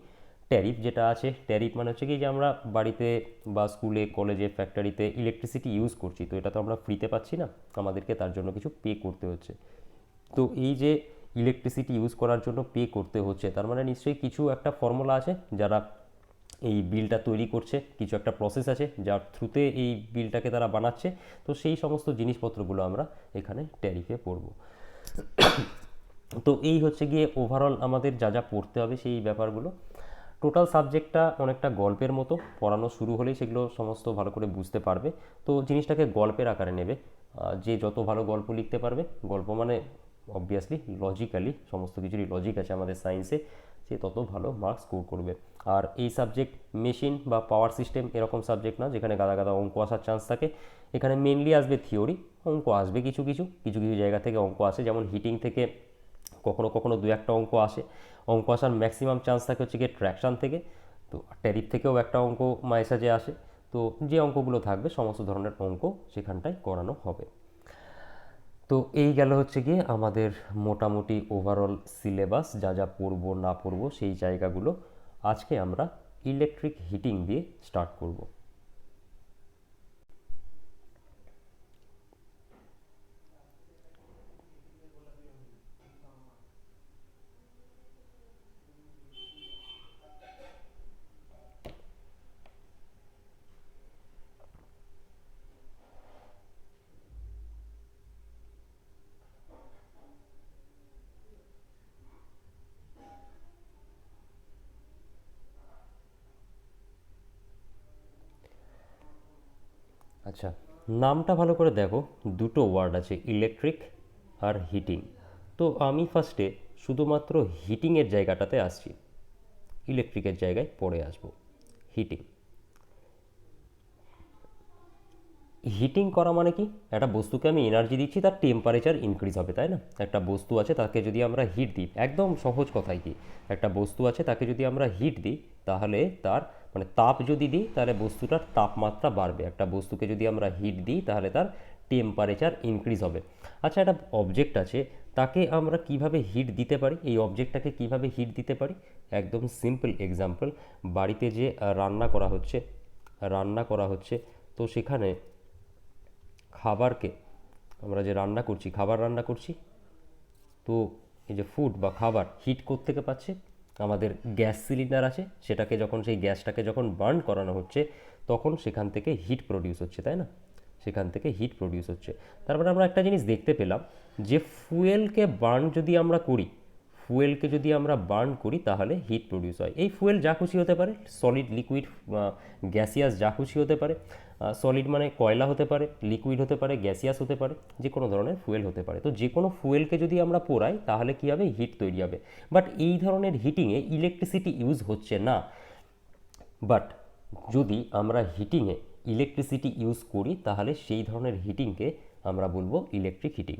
ট্যারিফ যেটা আছে, ট্যারিফ মানে হচ্ছে কি যে আমরা বাড়িতে বা স্কুলে কলেজে ফ্যাক্টরিতে ইলেকট্রিসিটি ইউজ করছি, তো এটা তো আমরা ফ্রিতে পাচ্ছি না, আমাদেরকে তার জন্য কিছু পে করতে হচ্ছে। তো এই যে ইলেকট্রিসিটি ইউজ করার জন্য পে করতে হচ্ছে, তার মানে নিশ্চয়ই কিছু একটা ফর্মুলা আছে যারা এই বিলটা তৈরি করছে, কিছু একটা প্রসেস আছে যার থ্রুতে এই বিলটাকে তারা বানাচ্ছে। তো সেই সমস্ত জিনিসপত্রগুলো আমরা এখানে ট্যারিফে পড়ব। তো এই হচ্ছে গিয়ে ওভারঅল আমাদের যা যা পড়তে হবে সেই ব্যাপারগুলো। টোটাল সাবজেক্টটা অনেকটা গল্পের মতো, পড়ানো শুরু হলেই সেগুলো সমস্ত ভালো করে বুঝতে পারবে। তো জিনিসটাকে গল্পের আকারে নেবে, যে যত ভালো গল্প লিখতে পারবে, গল্প মানে অবভিয়াসলি লজিক্যালি, সমস্ত কিছুরই লজিক আছে আমাদের সায়েন্সে, সে তত ভালো মার্কস স্কোর করবে। আর এই সাবজেক্ট মেশিন বা পাওয়ার সিস্টেম এরকম সাবজেক্ট না যেখানে গাদা গাদা অঙ্ক আসার চান্স থাকে। এখানে মেনলি আসবে থিওরি, অঙ্ক আসবে কিছু কিছু কিছু কিছু জায়গা থেকে অঙ্ক আসে, যেমন হিটিং থেকে কখনো কখনো দু একটা অঙ্ক আসে। অঙ্ক আসার ম্যাক্সিমাম চান্স থাকে হচ্ছে গিয়ে ট্র্যাকশান থেকে। তো ট্যারিফ থেকেও একটা অঙ্ক মাইসাজে আসে। তো যে অঙ্কগুলো থাকবে সমস্ত ধরনের অঙ্ক সেখানটায় করানো হবে। তো এই গেল হচ্ছে গিয়ে আমাদের মোটামুটি ওভারঅল সিলেবাস, যা যা পড়বো না পড়বো সেই জায়গাগুলো। আজকে আমরা ইলেকট্রিক হিটিং দিয়ে স্টার্ট করব। আচ্ছা, নামটা ভালো করে দেখো, দুটো ওয়ার্ড আছে, ইলেকট্রিক আর হিটিং। তো আমি ফার্স্টে শুধুমাত্র হিটিংয়ের জায়গাটাতে আসছি, ইলেকট্রিকের জায়গায় পরে আসবো। হিটিং, হিটিং করা মানে কি, একটা বস্তুকে আমি এনার্জি দিচ্ছি, তার টেম্পারেচার ইনক্রিজ হবে, তাই না? একটা বস্তু আছে তাকে যদি আমরা হিট দিই, একদম সহজ কথাই কি, একটা বস্তু আছে তাকে যদি আমরা হিট দিই তাহলে তার মানে তাপ যদি দিই তাহলে বস্তুটার তাপমাত্রা বাড়বে। একটা বস্তুকে যদি আমরা হিট দিই তাহলে তার টেম্পারেচার ইনক্রিজ হবে। আচ্ছা, একটা অবজেক্ট আছে, তাকে আমরা কিভাবে হিট দিতে পারি, এই অবজেক্টটাকে কিভাবে হিট দিতে পারি? একদম সিম্পল এক্সাম্পল, বাড়িতে যে রান্না করা হচ্ছে, তো সেখানে খাবারকে আমরা যে খাবার রান্না করছি, তো এই যে ফুড বা খাবার হিট কোত্থেকে পাচ্ছে? আমাদের গ্যাস সিলিন্ডার আছে, সেটাকে যখন সেই গ্যাসটাকে যখন বার্ন করানো হচ্ছে তখন সেখান থেকে হিট প্রডিউস হচ্ছে, তাই না? সেখান থেকে হিট প্রডিউস হচ্ছে। তারপরে আমরা একটা জিনিস দেখতে পেলাম যে ফুয়েলকে যদি আমরা বার্ন করি তাহলে হিট প্রডিউস হয়। এই ফুয়েল যা খুশি হতে পারে, সলিড, লিকুইড, গ্যাসিয়াস, যা খুশি হতে পারে। সলিড মানে কয়লা হতে পারে, লিকুইড হতে পারে, গ্যাসিয়াস হতে পারে, যে কোনো ধরনের ফুয়েল হতে পারে। তো যে কোনো ফুয়েলকে যদি আমরা পোড়াই তাহলে কী হবে? হিট তৈরি হবে। বাট এই ধরনের হিটিংয়ে ইলেকট্রিসিটি ইউজ হচ্ছে না। বাট যদি আমরা হিটিংয়ে ইলেকট্রিসিটি ইউজ করি তাহলে সেই ধরনের হিটিংকে আমরা বলবো ইলেকট্রিক হিটিং।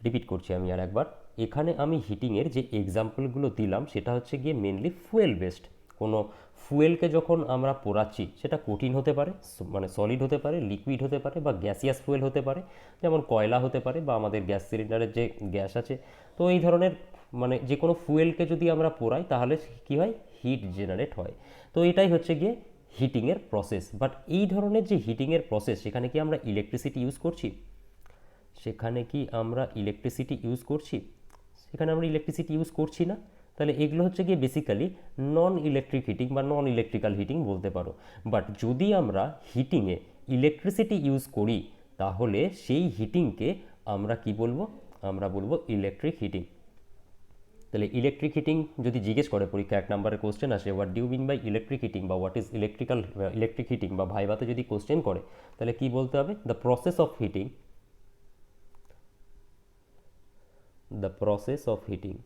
রিপিট করছি আমি আর একবার, এখানে আমি হিটিংয়ের যে এক্সাম্পলগুলো দিলাম সেটা হচ্ছে গিয়ে মেনলি ফুয়েল বেসড। কোনো ফুয়েলকে যখন আমরা পোড়াচ্ছি সেটা কঠিন হতে পারে, মানে সলিড হতে পারে, লিকুইড হতে পারে বা গ্যাসিয়াস ফুয়েল হতে পারে, যেমন কয়লা হতে পারে বা আমাদের গ্যাস সিলিন্ডারের যে গ্যাস আছে। তো এই ধরনের মানে যে কোনো ফুয়েলকে যদি আমরা পোড়াই তাহলে কী হয়? হিট জেনারেট হয়। তো এটাই হচ্ছে গিয়ে হিটিংয়ের প্রসেস। বাট এই ধরনের যে হিটিংয়ের প্রসেস, সেখানে কি আমরা ইলেকট্রিসিটি ইউজ করছি? সেখানে আমরা ইলেকট্রিসিটি ইউজ করছি না। তাহলে এগুলো হচ্ছে গিয়ে বেসিক্যালি নন ইলেকট্রিক হিটিং বা নন ইলেকট্রিক্যাল হিটিং বলতে পারো। বাট যদি আমরা হিটিংয়ে ইলেকট্রিসিটি ইউজ করি তাহলে সেই হিটিংকে আমরা কি বলবো? আমরা বলবো ইলেকট্রিক হিটিং। তাহলে ইলেকট্রিক হিটিং যদি জিজ্ঞেস করে, পরীক্ষা 1 নম্বরের কোশ্চেন আসে what do mean by electric heating বা হোয়াট ইজ ইলেকট্রিক হিটিং, বা ভাইভাতে যদি কোশ্চেন করে তাহলে কি বলতে হবে? The process of heating, the process of heating,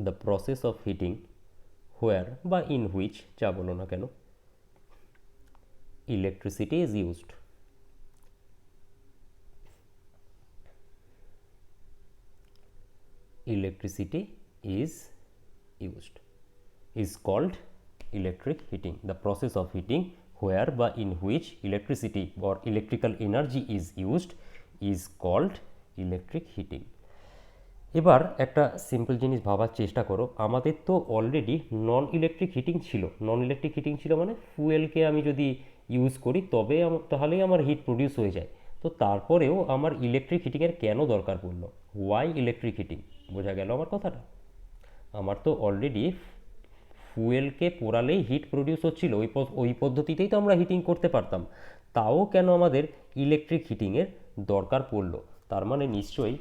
the process of heating where বা in which যা বলো না কেন electricity is used, electricity is used is called electric heating. The process of heating where বা in which electricity or electrical energy is used is called electric heating. এবার একটা simple জিনিস ভাবার চেষ্টা করো, আমাদের তো অলরেডি নন ইলেকট্রিক হিটিং ছিল। নন ইলেকট্রিক হিটিং ছিল মানে ফুয়েলকে আমি যদি ইউজ করি তবে তাহলেই আমার হিট প্রডিউস হয়ে যায়। তো তারপরেও আমার ইলেকট্রিক হিটিংয়ের কেন দরকার পড়লো? Why electric heating? বোঝা গেল আমার কথাটা? আমার তো অলরেডি ফুয়েলকে পোড়ালেই হিট প্রডিউস হচ্ছিল, ওই পদ্ধতিতেই তো আমরা হিটিং করতে পারতাম। তাও কেন আমাদের ইলেকট্রিক হিটিংয়ের দরকার পড়লো? তার মানে নিশ্চয়ই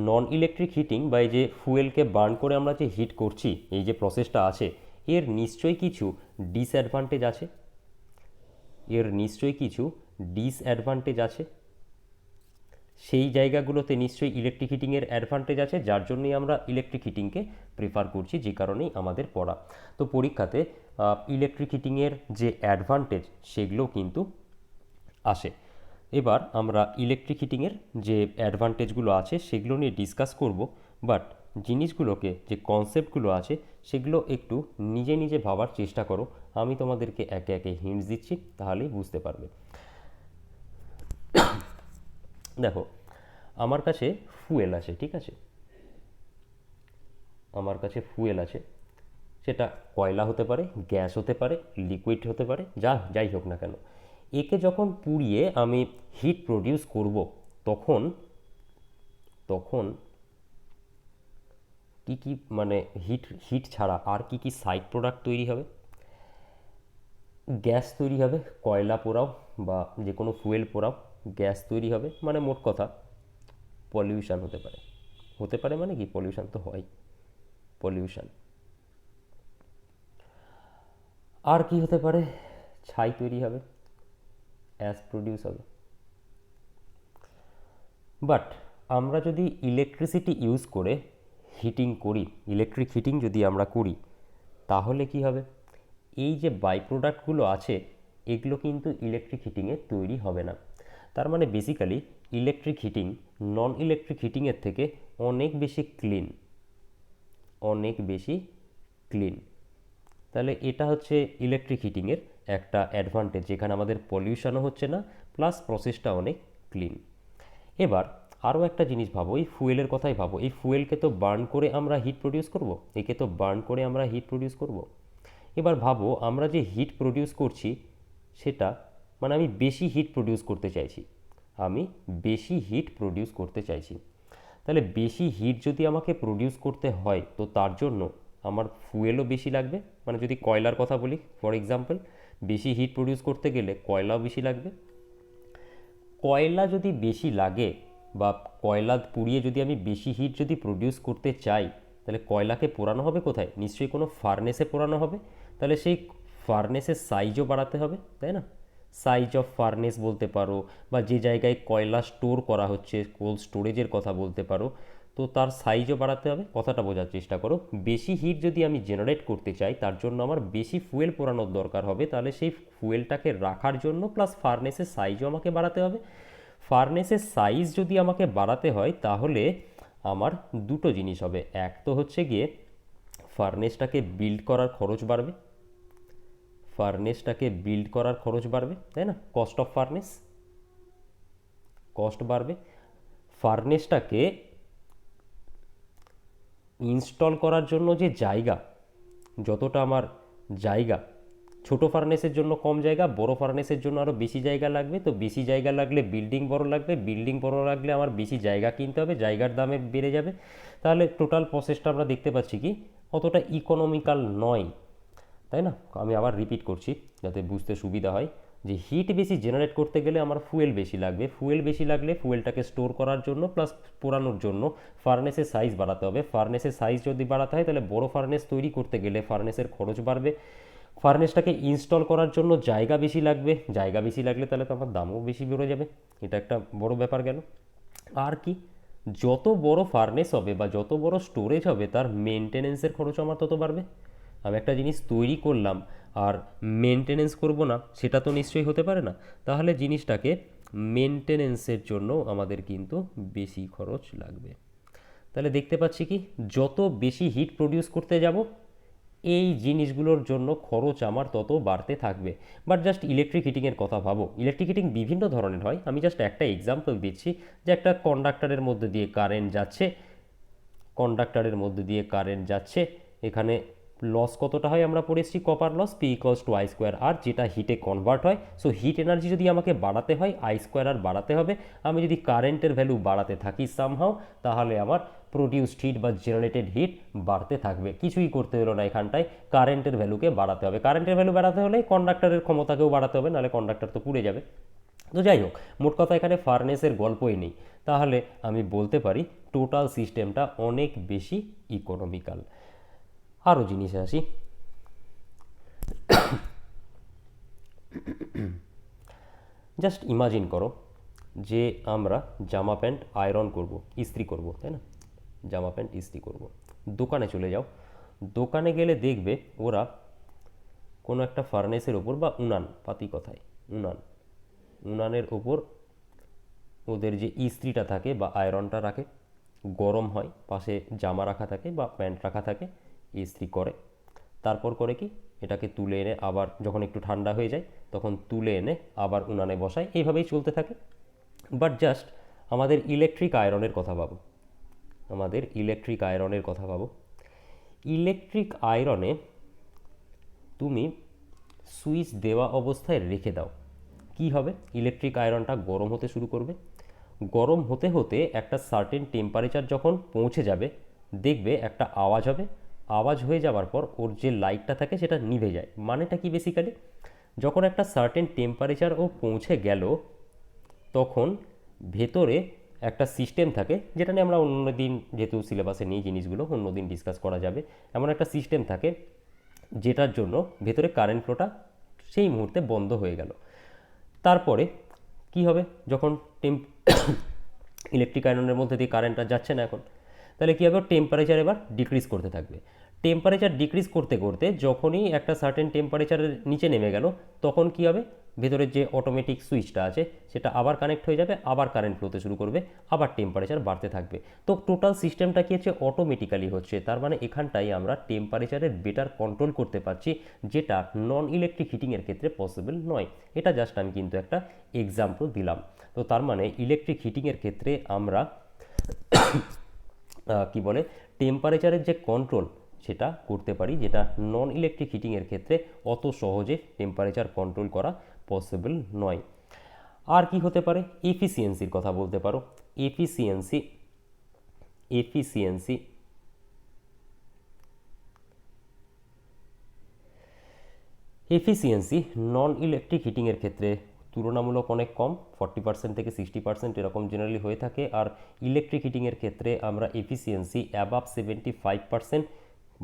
নন ইলেকট্রিক হিটিং বা এই যে ফুয়েলকে বার্ন করে আমরা যে হিট করছি, এই যে প্রসেসটা আছে, এর নিশ্চয়ই কিছু ডিসঅ্যাডভান্টেজ আছে। এর নিশ্চয়ই কিছু ডিসঅ্যাডভান্টেজ আছে। সেই জায়গাগুলোতে নিশ্চয়ই ইলেকট্রিক হিটিংয়ের অ্যাডভান্টেজ আছে, যার জন্যই আমরা ইলেকট্রিক হিটিংকে প্রেফার করছি, যে কারণেই আমাদের পড়া। তো পরীক্ষাতে ইলেকট্রিক হিটিংয়ের যে অ্যাডভান্টেজ সেগুলো কিন্তু আসে। এবার আমরা ইলেকট্রিক হিটিংয়ের যে অ্যাডভান্টেজগুলো আছে সেগুলো নিয়ে ডিসকাস করব, বাট জিনিসগুলোকে যে কনসেপ্টগুলো আছে সেগুলো একটু নিজে নিজে ভাবার চেষ্টা করো। আমি তোমাদেরকে একে একে হিন্টস দিচ্ছি, তাহলেই বুঝতে পারবে। দেখো, আমার কাছে ফুয়েল আছে, ঠিক আছে? আমার কাছে ফুয়েল আছে, সেটা কয়লা হতে পারে, গ্যাস হতে পারে, লিকুইড হতে পারে, যাই হোক না কেন। একে যখন পুড়িয়ে আমি হিট প্রডিউস করব, তখন তখন কি কি মানে হিট ছাড়া আর কি কি সাইড প্রোডাক্ট তৈরি হবে? গ্যাস তৈরি হবে, কয়লা পোড়াও বা যে কোনো ফুয়েল পোড়াও গ্যাস তৈরি হবে, মানে মোট কথা পলিউশন হতে পারে। হতে পারে মানে কি, পলিউশন তো হয়, পলিউশন। আর কি হতে পারে? ছাই তৈরি হবে, অ্যাশ প্রডিউস হবে। বাট আমরা যদি ইলেকট্রিসিটি ইউজ করে হিটিং করি, ইলেকট্রিক হিটিং যদি আমরা করি, তাহলে কি হবে? এই যে বাই প্রোডাক্টগুলো আছে এগুলো কিন্তু ইলেকট্রিক হিটিংয়ে তৈরি হবে না। তার মানে বেসিক্যালি ইলেকট্রিক হিটিং নন ইলেকট্রিক হিটিংয়ের থেকে অনেক বেশি ক্লিন, অনেক বেশি ক্লিন। তাহলে এটা হচ্ছে ইলেকট্রিক হিটিংয়ের একটা অ্যাডভান্টেজ, যেখানে আমাদের পলিউশনও হচ্ছে না, প্লাস প্রসেসটা অনেক ক্লিন। এবার আরও একটা জিনিস ভাবো, এই ফুয়েলের কথাই ভাবো। এই ফুয়েলকে তো বার্ন করে আমরা হিট প্রডিউস করব, একে তো বার্ন করে আমরা হিট প্রডিউস করব। এবার ভাবো, আমরা যে হিট প্রডিউস করছি সেটা মানে আমি বেশি হিট প্রডিউস করতে চাইছি, আমি বেশি হিট প্রডিউস করতে চাইছি। তাহলে বেশি হিট যদি আমাকে প্রডিউস করতে হয়, তো তার জন্য আমার ফুয়েলও বেশি লাগবে। মানে যদি কয়লার কথা বলি ফর এক্সাম্পল, বেশি হিট প্রডিউস করতে গেলে কয়লাও বেশি লাগবে। কয়লা যদি বেশি লাগে বা কয়লা পুড়িয়ে যদি আমি বেশি হিট যদি প্রডিউস করতে চাই, তাহলে কয়লাকে পোড়ানো হবে কোথায়? নিশ্চয়ই কোনো ফার্নেসে পোড়ানো হবে। তাহলে সেই ফার্নেসের সাইজও বাড়াতে হবে, তাই না? সাইজ অফ ফার্নেস বলতে পারো, বা যে জায়গায় কয়লা স্টোর করা হচ্ছে কোল্ড স্টোরেজের কথা বলতে পারো, তো তার সাইজও বাড়াতে হবে। কথাটা বোঝার চেষ্টা করো। বেশি হিট যদি আমি জেনারেট করতে চাই, তার জন্য আমার বেশি ফুয়েল পোড়ানোর দরকার হবে। তাহলে সেই ফুয়েলটাকে রাখার জন্য প্লাস ফার্নেসের সাইজও আমাকে বাড়াতে হবে। ফার্নেসের সাইজ যদি আমাকে বাড়াতে হয়, তাহলে আমার দুটো জিনিস হবে। এক তো হচ্ছে গিয়ে ফার্নেসটাকে বিল্ড করার খরচ বাড়বে, ফার্নেসটাকে বিল্ড করার খরচ বাড়বে, তাই না? কস্ট অফ ফার্নেস, কস্ট বাড়বে। ফার্নেসটাকে ইনস্টল করার জন্য যে জায়গা, যতটা আমার জায়গা, ছোট ফার্নেসের জন্য কম জায়গা, বড় ফার্নেসের জন্য আরও বেশি জায়গা লাগবে। তো বেশি জায়গা লাগলে বিল্ডিং বড় লাগবে, বিল্ডিং বড় লাগলে আমার বেশি জায়গা কিনতে হবে, জায়গার দামে বেড়ে যাবে। তাহলে টোটাল প্রসেসটা আমরা দেখতে পাচ্ছি কি অতটা ইকোনমিক্যাল নয়, তাই না? আমি আবার রিপিট করছি যাতে বুঝতে সুবিধা হয়, যে হিট বেশি জেনারেট করতে গেলে আমার ফুয়েল বেশি লাগবে। ফুয়েল বেশি লাগলে ফুয়েলটাকে স্টোর করার জন্য প্লাস পোড়ানোর জন্য ফার্নেসের সাইজ বাড়াতে হবে। ফার্নেসের সাইজ যদি বাড়াতে হয়, তাহলে বড় ফার্নেস তৈরি করতে গেলে ফার্নেসের খরচ বাড়বে। ফার্নেসটাকে ইনস্টল করার জন্য জায়গা বেশি লাগবে, জায়গা বেশি লাগলে তাহলে তো আমার দামও বেশি বেড়ে যাবে। এটা একটা বড় ব্যাপার গেল। আর কি, যত বড় ফার্নেস হবে বা যত বড় স্টোরেজ হবে, তার মেনটেনেন্সের খরচ আমার তত বাড়বে। আমি একটা জিনিস তৈরি করলাম আর মেনটেনেন্স করব না, সেটা তো নিশ্চয়ই হতে পারে না। তাহলে জিনিসটাকে মেনটেনেন্সের জন্য আমাদের কিন্তু বেশি খরচ লাগবে। তাহলে দেখতে পাচ্ছি কি, যত বেশি হিট প্রডিউস করতে যাব, এই জিনিসগুলোর জন্য খরচ আমার তত বাড়তে থাকবে। বাট জাস্ট ইলেকট্রিক হিটিংয়ের কথা ভাবো, ইলেকট্রিক হিটিং বিভিন্ন ধরনের হয়, আমি জাস্ট একটা এক্সাম্পল দিচ্ছি যে একটা কন্ডাক্টরের মধ্যে দিয়ে কারেন্ট যাচ্ছে, কন্ডাক্টরের মধ্যে দিয়ে কারেন্ট যাচ্ছে, এখানে লস কতটা হয় আমরা পড়েছি, copper loss P equals to I square R, যেটা হিটে কনভার্ট হয়। সো হিট এনার্জি যদি আমাকে বাড়াতে হয় আই স্কোয়ার আর বাড়াতে হবে। আমি যদি কারেন্টের ভ্যালু বাড়াতে থাকি সামহাও, তাহলে আমার প্রডিউসড হিট বা জেনারেটেড হিট বাড়তে থাকবে। কিছুই করতে হলো না এখানটায়, কারেন্টের ভ্যালুকে বাড়াতে হবে। কারেন্টের ভ্যালু বাড়াতে হলে কন্ডাক্টরের ক্ষমতাকেও বাড়াতে হবে, নাহলে কন্ডাক্টর তো পুড়ে যাবে। তো যাই হোক, মোট কথা এখানে ফার্নেসের গল্পই নেই। তাহলে আমি বলতে পারি টোটাল সিস্টেমটা অনেক বেশি ইকোনমিক্যাল। আরও জিনিসে আসি, জাস্ট ইমাজিন করো যে আমরা জামা প্যান্ট আয়রন করব, ইস্ত্রি করব, তাই না? জামা প্যান্ট ইস্ত্রি করব, দোকানে চলে যাও। দোকানে গেলে দেখবে ওরা কোনো একটা ফার্নেসের ওপর বা উনান, পাতি কথায় উনান, উনানের ওপর ওদের যে ইস্ত্রিটা থাকে বা আয়রনটা রাখে, গরম হয়, পাশে জামা রাখা থাকে বা প্যান্ট রাখা থাকে, ইস্ত্রি করে। তারপর করে কি, এটাকে তুলে এনে আবার যখন একটু ঠান্ডা হয়ে যায় তখন তুলে এনে আবার উনানে বসায়, এইভাবেই চলতে থাকে। বাট জাস্ট আমাদের ইলেকট্রিক আয়রনের কথা ভাবো, আমাদের ইলেকট্রিক আয়রনের কথা ভাবো। ইলেকট্রিক আয়রনে তুমি সুইচ দেওয়া অবস্থায় রেখে দাও, কি হবে? ইলেকট্রিক আয়রনটা গরম হতে শুরু করবে। গরম হতে হতে একটা সার্টেন টেম্পারেচার যখন পৌঁছে যাবে, দেখবে একটা আওয়াজ হবে। আওয়াজ হয়ে যাওয়ার পর ওর যে লাইটটা থাকে সেটা নিভে যায়। মানেটা কি বেসিক্যালি, যখন একটা সার্টেন টেম্পারেচার ও পৌঁছে গেল, তখন ভেতরে একটা সিস্টেম থাকে, যেটা নিয়ে আমরা অন্য দিন, যেহেতু সিলেবাসে নেই জিনিসগুলো, অন্য দিন ডিসকাস করা যাবে। এমন একটা সিস্টেম থাকে যেটার জন্য ভেতরে কারেন্ট ফ্লোটা সেই মুহূর্তে বন্ধ হয়ে গেল। তারপরে কি হবে, যখন ইলেকট্রিক আয়রনের মধ্যে দিয়ে কারেন্টটা যাচ্ছে না এখন, তাহলে কী হবে, টেম্পারেচার এবার ডিক্রিজ করতে থাকবে। টেম্পারেচার ডিক্রিজ করতে করতে যখনই একটা সার্টেন টেম্পারেচারের নিচে নেমে গেল, তখন কি হবে, ভেতরের যে অটোমেটিক সুইচটা আছে সেটা আবার কানেক্ট হয়ে যাবে, আবার কারেন্ট ফ্লোতে শুরু করবে, আবার টেম্পারেচার বাড়তে থাকবে। তো টোটাল সিস্টেমটা কি হচ্ছে, অটোমেটিক্যালি হচ্ছে। তার মানে এখানটাই আমরা টেম্পারেচারের বেটার কন্ট্রোল করতে পারছি, যেটা নন ইলেকট্রিক হিটিংয়ের ক্ষেত্রে পসিবল নয়। এটা জাস্ট আমি কিন্তু একটা এক্সাম্পল দিলাম। তো তার মানে ইলেকট্রিক হিটিংয়ের ক্ষেত্রে আমরা কি বলে, টেম্পারেচারের যে কন্ট্রোল সেটা করতে পারি, যেটা নন ইলেকট্রিক হিটিংয়ের ক্ষেত্রে অত সহজে টেম্পারেচার কন্ট্রোল করা পসিবল নয়। আর কি হতে পারে, এফিসিয়েন্সির কথা বলতে পারো। এফিসিয়েন্সি এফিসিয়েন্সি এফিসিয়েন্সি নন ইলেকট্রিক হিটিংয়ের ক্ষেত্রে তুলনামূলক অনেক কম, 40% থেকে 60% এরকম জেনারেলি হয়ে থাকে। আর ইলেকট্রিক হিটিংয়ের ক্ষেত্রে আমরা এফিসিয়েন্সি অ্যাবাভ 75%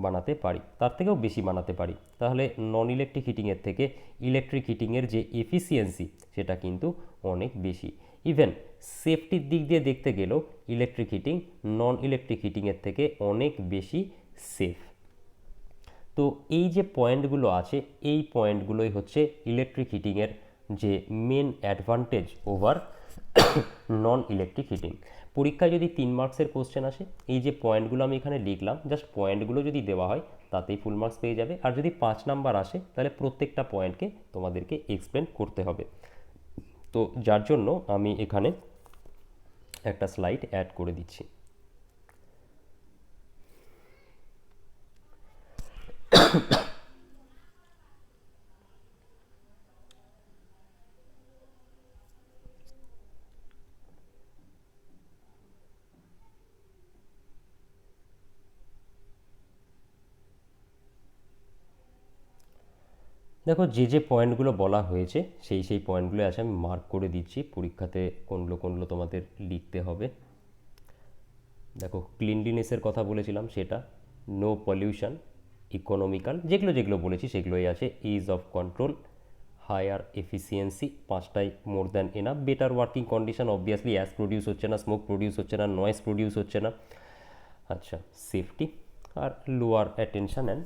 বানাতে পারি, তার থেকেও বেশি বানাতে পারি। তাহলে নন ইলেকট্রিক হিটিংয়ের থেকে ইলেকট্রিক হিটিংয়ের যে এফিসিয়েন্সি সেটা কিন্তু অনেক বেশি। ইভেন সেফটির দিক দিয়ে দেখতে গেলেও ইলেকট্রিক হিটিং নন ইলেকট্রিক হিটিংয়ের থেকে অনেক বেশি সেফ। তো এই যে পয়েন্টগুলো আছে, এই পয়েন্টগুলোই হচ্ছে ইলেকট্রিক হিটিংয়ের যে মেন অ্যাডভান্টেজ ওভার নন ইলেকট্রিক হিটিং। পরীক্ষায় যদি 3 মার্কসের কোশ্চেন আসে, এই যে পয়েন্টগুলো আমি এখানে লিখলাম, জাস্ট পয়েন্টগুলো যদি দেওয়া হয় তাতেই ফুল মার্কস পেয়ে যাবে। আর যদি 5 নাম্বার আসে, তাহলে প্রত্যেকটা পয়েন্টকে তোমাদেরকে এক্সপ্লেন করতে হবে। তো যার জন্য আমি এখানে একটা স্লাইড অ্যাড করে দিচ্ছি। দেখো, যে যে পয়েন্টগুলো বলা হয়েছে সেই সেই পয়েন্টগুলো আছে, আমি মার্ক করে দিচ্ছি। পরীক্ষাতে কোনগুলো কোনগুলো তোমাদের লিখতে হবে। দেখো, ক্লিনলিনেসের কথা বলেছিলাম, সেটা নো পলিউশন, ইকোনমিক্যাল, যেগুলো যেগুলো বলেছি সেগুলোই আছে। Ease of control, higher efficiency, 5টাই more than enough. Better working condition, obviously ash produce হচ্ছে না, স্মোক প্রডিউস হচ্ছে না, নয়েজ প্রডিউস হচ্ছে না। আচ্ছা, সেফটি, আর lower attention and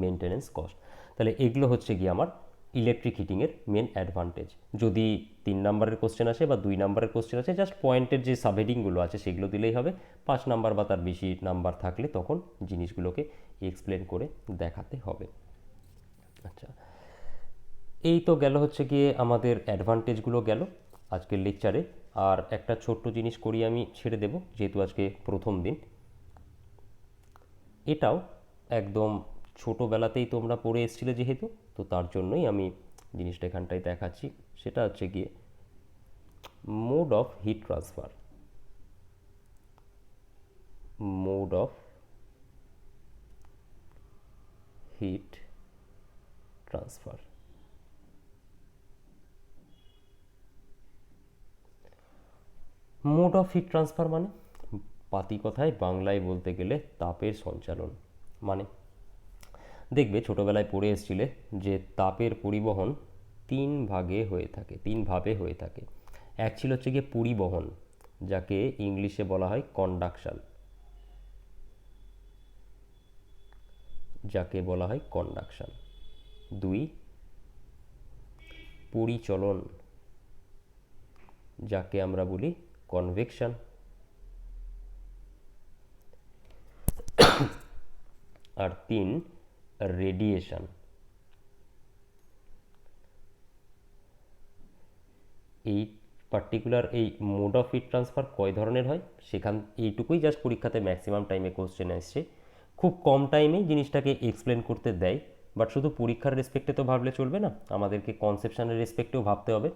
maintenance cost. তাহলে এগুলো হচ্ছে গিয়ে আমার ইলেকট্রিক হিটিংয়ের মেন অ্যাডভান্টেজ। যদি 3 নম্বরের কোশ্চেন আসে বা 2 নম্বরের কোশ্চেন আসে, জাস্ট পয়েন্টের যে সাবহেডিংগুলো আছে সেগুলো দিলেই হবে। 5 নম্বর বা তার বেশি নাম্বার থাকলে তখন জিনিসগুলোকে এক্সপ্লেন করে দেখাতে হবে। আচ্ছা, এই তো গেল হচ্ছে গিয়ে আমাদের অ্যাডভান্টেজগুলো গেল আজকের লেকচারে। আর একটা ছোট্ট জিনিস করি আমি ছেড়ে দেব, যেহেতু আজকে প্রথম দিন। এটাও একদম ছোটোবেলাতেই তোমরা পড়ে এসেছিলে যেহেতু, তো তার জন্যই আমি জিনিসটা এখানটায় দেখাচ্ছি। সেটা হচ্ছে গিয়ে mode of heat transfer. Mode of heat transfer. Mode of heat transfer মানে পাতি কথায় বাংলায় বলতে গেলে তাপের সঞ্চালন। মানে দেখবে ছোটোবেলায় পড়ে এসেছিলে যে তাপের পরিবহন 3 ভাগে হয়ে থাকে, 3 ভাবে হয়ে থাকে। এক ছিল হচ্ছে গিয়ে পরিবহন, যাকে ইংলিশে বলা হয় কন্ডাকশন, যাকে বলা হয় কন্ডাকশন। 2, পরিচলন, যাকে আমরা বলি কনভেকশন। আর 3, রেডিয়েশন। এই পার্টিকুলার এই মোড অফ হিট ট্রান্সফার কয় ধরনের হয় সেখান এইটুকুই জাস্ট পরীক্ষাতে ম্যাক্সিমাম টাইমে কোশ্চেন আসছে। খুব কম টাইমেই জিনিসটাকে এক্সপ্লেন করতে দেয়, বাট শুধু পরীক্ষার রেসপেক্টে তো ভাবলে চলবে না, আমাদেরকে কনসেপশনের রেসপেক্টেও ভাবতে হবে।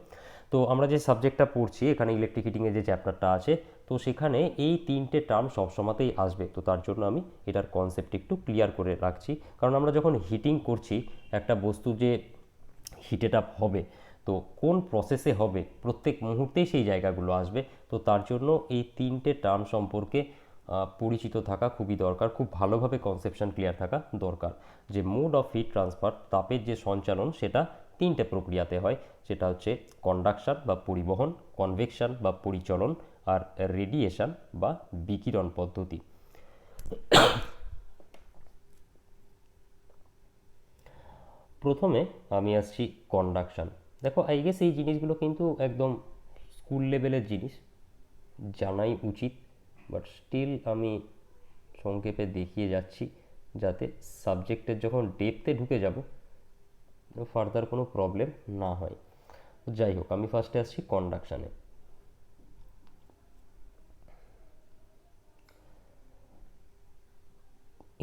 তো আমরা যে সাবজেক্টটা পড়ছি এখানে ইলেকট্রিক হিটিংয়ের যে চ্যাপ্টারটা আছে, তো সেখানে এই 3টে টার্ম সবসময়তেই আসবে। তো তার জন্য আমি এটার কনসেপ্ট একটু ক্লিয়ার করে রাখছি, কারণ আমরা যখন হিটিং করছি একটা বস্তু যে হিটেড আপ হবে, তো কোন প্রসেসে হবে প্রত্যেক মুহূর্তেই সেই জায়গাগুলো আসবে। তো তার জন্য এই 3টে টার্ম সম্পর্কে পরিচিত থাকা খুবই দরকার, খুব ভালোভাবে কনসেপশন ক্লিয়ার থাকা দরকার। যে মোড অফ হিট ট্রান্সফার, তাপের যে সঞ্চালন, সেটা 3টে প্রক্রিয়াতে হয়। সেটা হচ্ছে কন্ডাকশন বা পরিবহন, কনভেকশন বা পরিচলন, আর রেডিয়েশন বা বিকিরণ পদ্ধতি। প্রথমে আমি আসছি কন্ডাকশন। দেখো আই গেস এই জিনিসগুলো কিন্তু একদম স্কুল লেভেলের জিনিস, জানাই উচিত, বাট স্টিল আমি সংক্ষেপে দেখিয়ে যাচ্ছি যাতে সাবজেক্টের যখন ডেপথে ঢুকে যাব ফার্দার কোনো প্রবলেম না হয়। যাই হোক, আমি ফার্স্টে আসছি কন্ডাকশানে।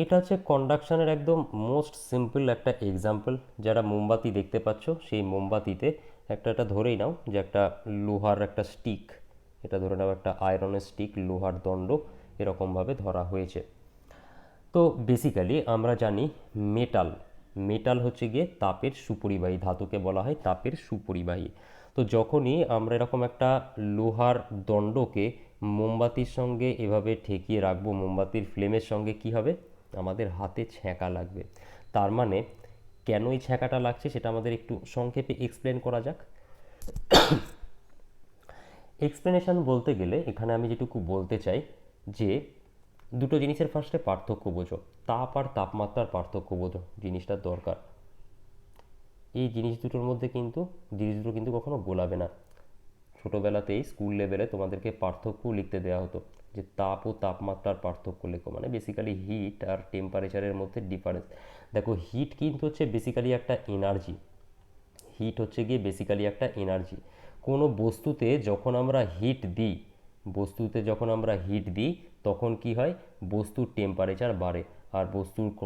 এটা হচ্ছে কন্ডাকশানের একদম মোস্ট সিম্পল একটা এক্সাম্পল। যারা মোমবাতি দেখতে পাচ্ছ, সেই মোমবাতিতে একটা ধরেই নাও যে একটা লোহার একটা স্টিক, এটা ধরে নাও একটা আয়রনের স্টিক, লোহার দণ্ড এরকমভাবে ধরা হয়েছে। তো বেসিক্যালি আমরা জানি মেটাল, মেটাল হচ্ছে গিয়ে তাপের সুপরিবাহী, ধাতুকে বলা হয় তাপের সুপরিবাহী। তো যখনই আমরা এরকম একটা লোহার দণ্ডকে মোমবাতির সঙ্গে এভাবে ঠেকিয়ে রাখবো, মোমবাতির ফ্লেমের সঙ্গে কি হবে, আমাদের হাতে ছ্যাঁকা লাগবে। তার মানে কেন এই ছ্যাঁকাটা লাগছে সেটা আমাদের একটু সংক্ষেপে এক্সপ্লেন করা যাক। এক্সপ্লেনেশন বলতে গেলে এখানে আমি যেটুকু বলতে চাই যে দুটো জিনিসের ফার্স্টে পার্থক্য বোঝো, তাপ আর তাপমাত্রার পার্থক্য বোঝো, জিনিসটা দরকার। এই জিনিস দুটোর মধ্যে কিন্তু জিনিস দুটো কিন্তু কখনো গোলাবে না। ছোটোবেলাতেই স্কুল লেভেলে তোমাদেরকে পার্থক্য লিখতে দেওয়া হতো যে তাপ ও তাপমাত্রার পার্থক্য লেখো, মানে বেসিক্যালি হিট আর টেম্পারেচারের মধ্যে ডিফারেন্স। দেখো হিট কিন্তু হচ্ছে বেসিক্যালি একটা এনার্জি, হিট হচ্ছে গিয়ে বেসিক্যালি একটা এনার্জি। কোনো বস্তুতে যখন আমরা হিট দিই, বস্তুতে যখন আমরা হিট দিই তখন কি হয়, বস্তুর টেম্পারেচার বাড়ে। আর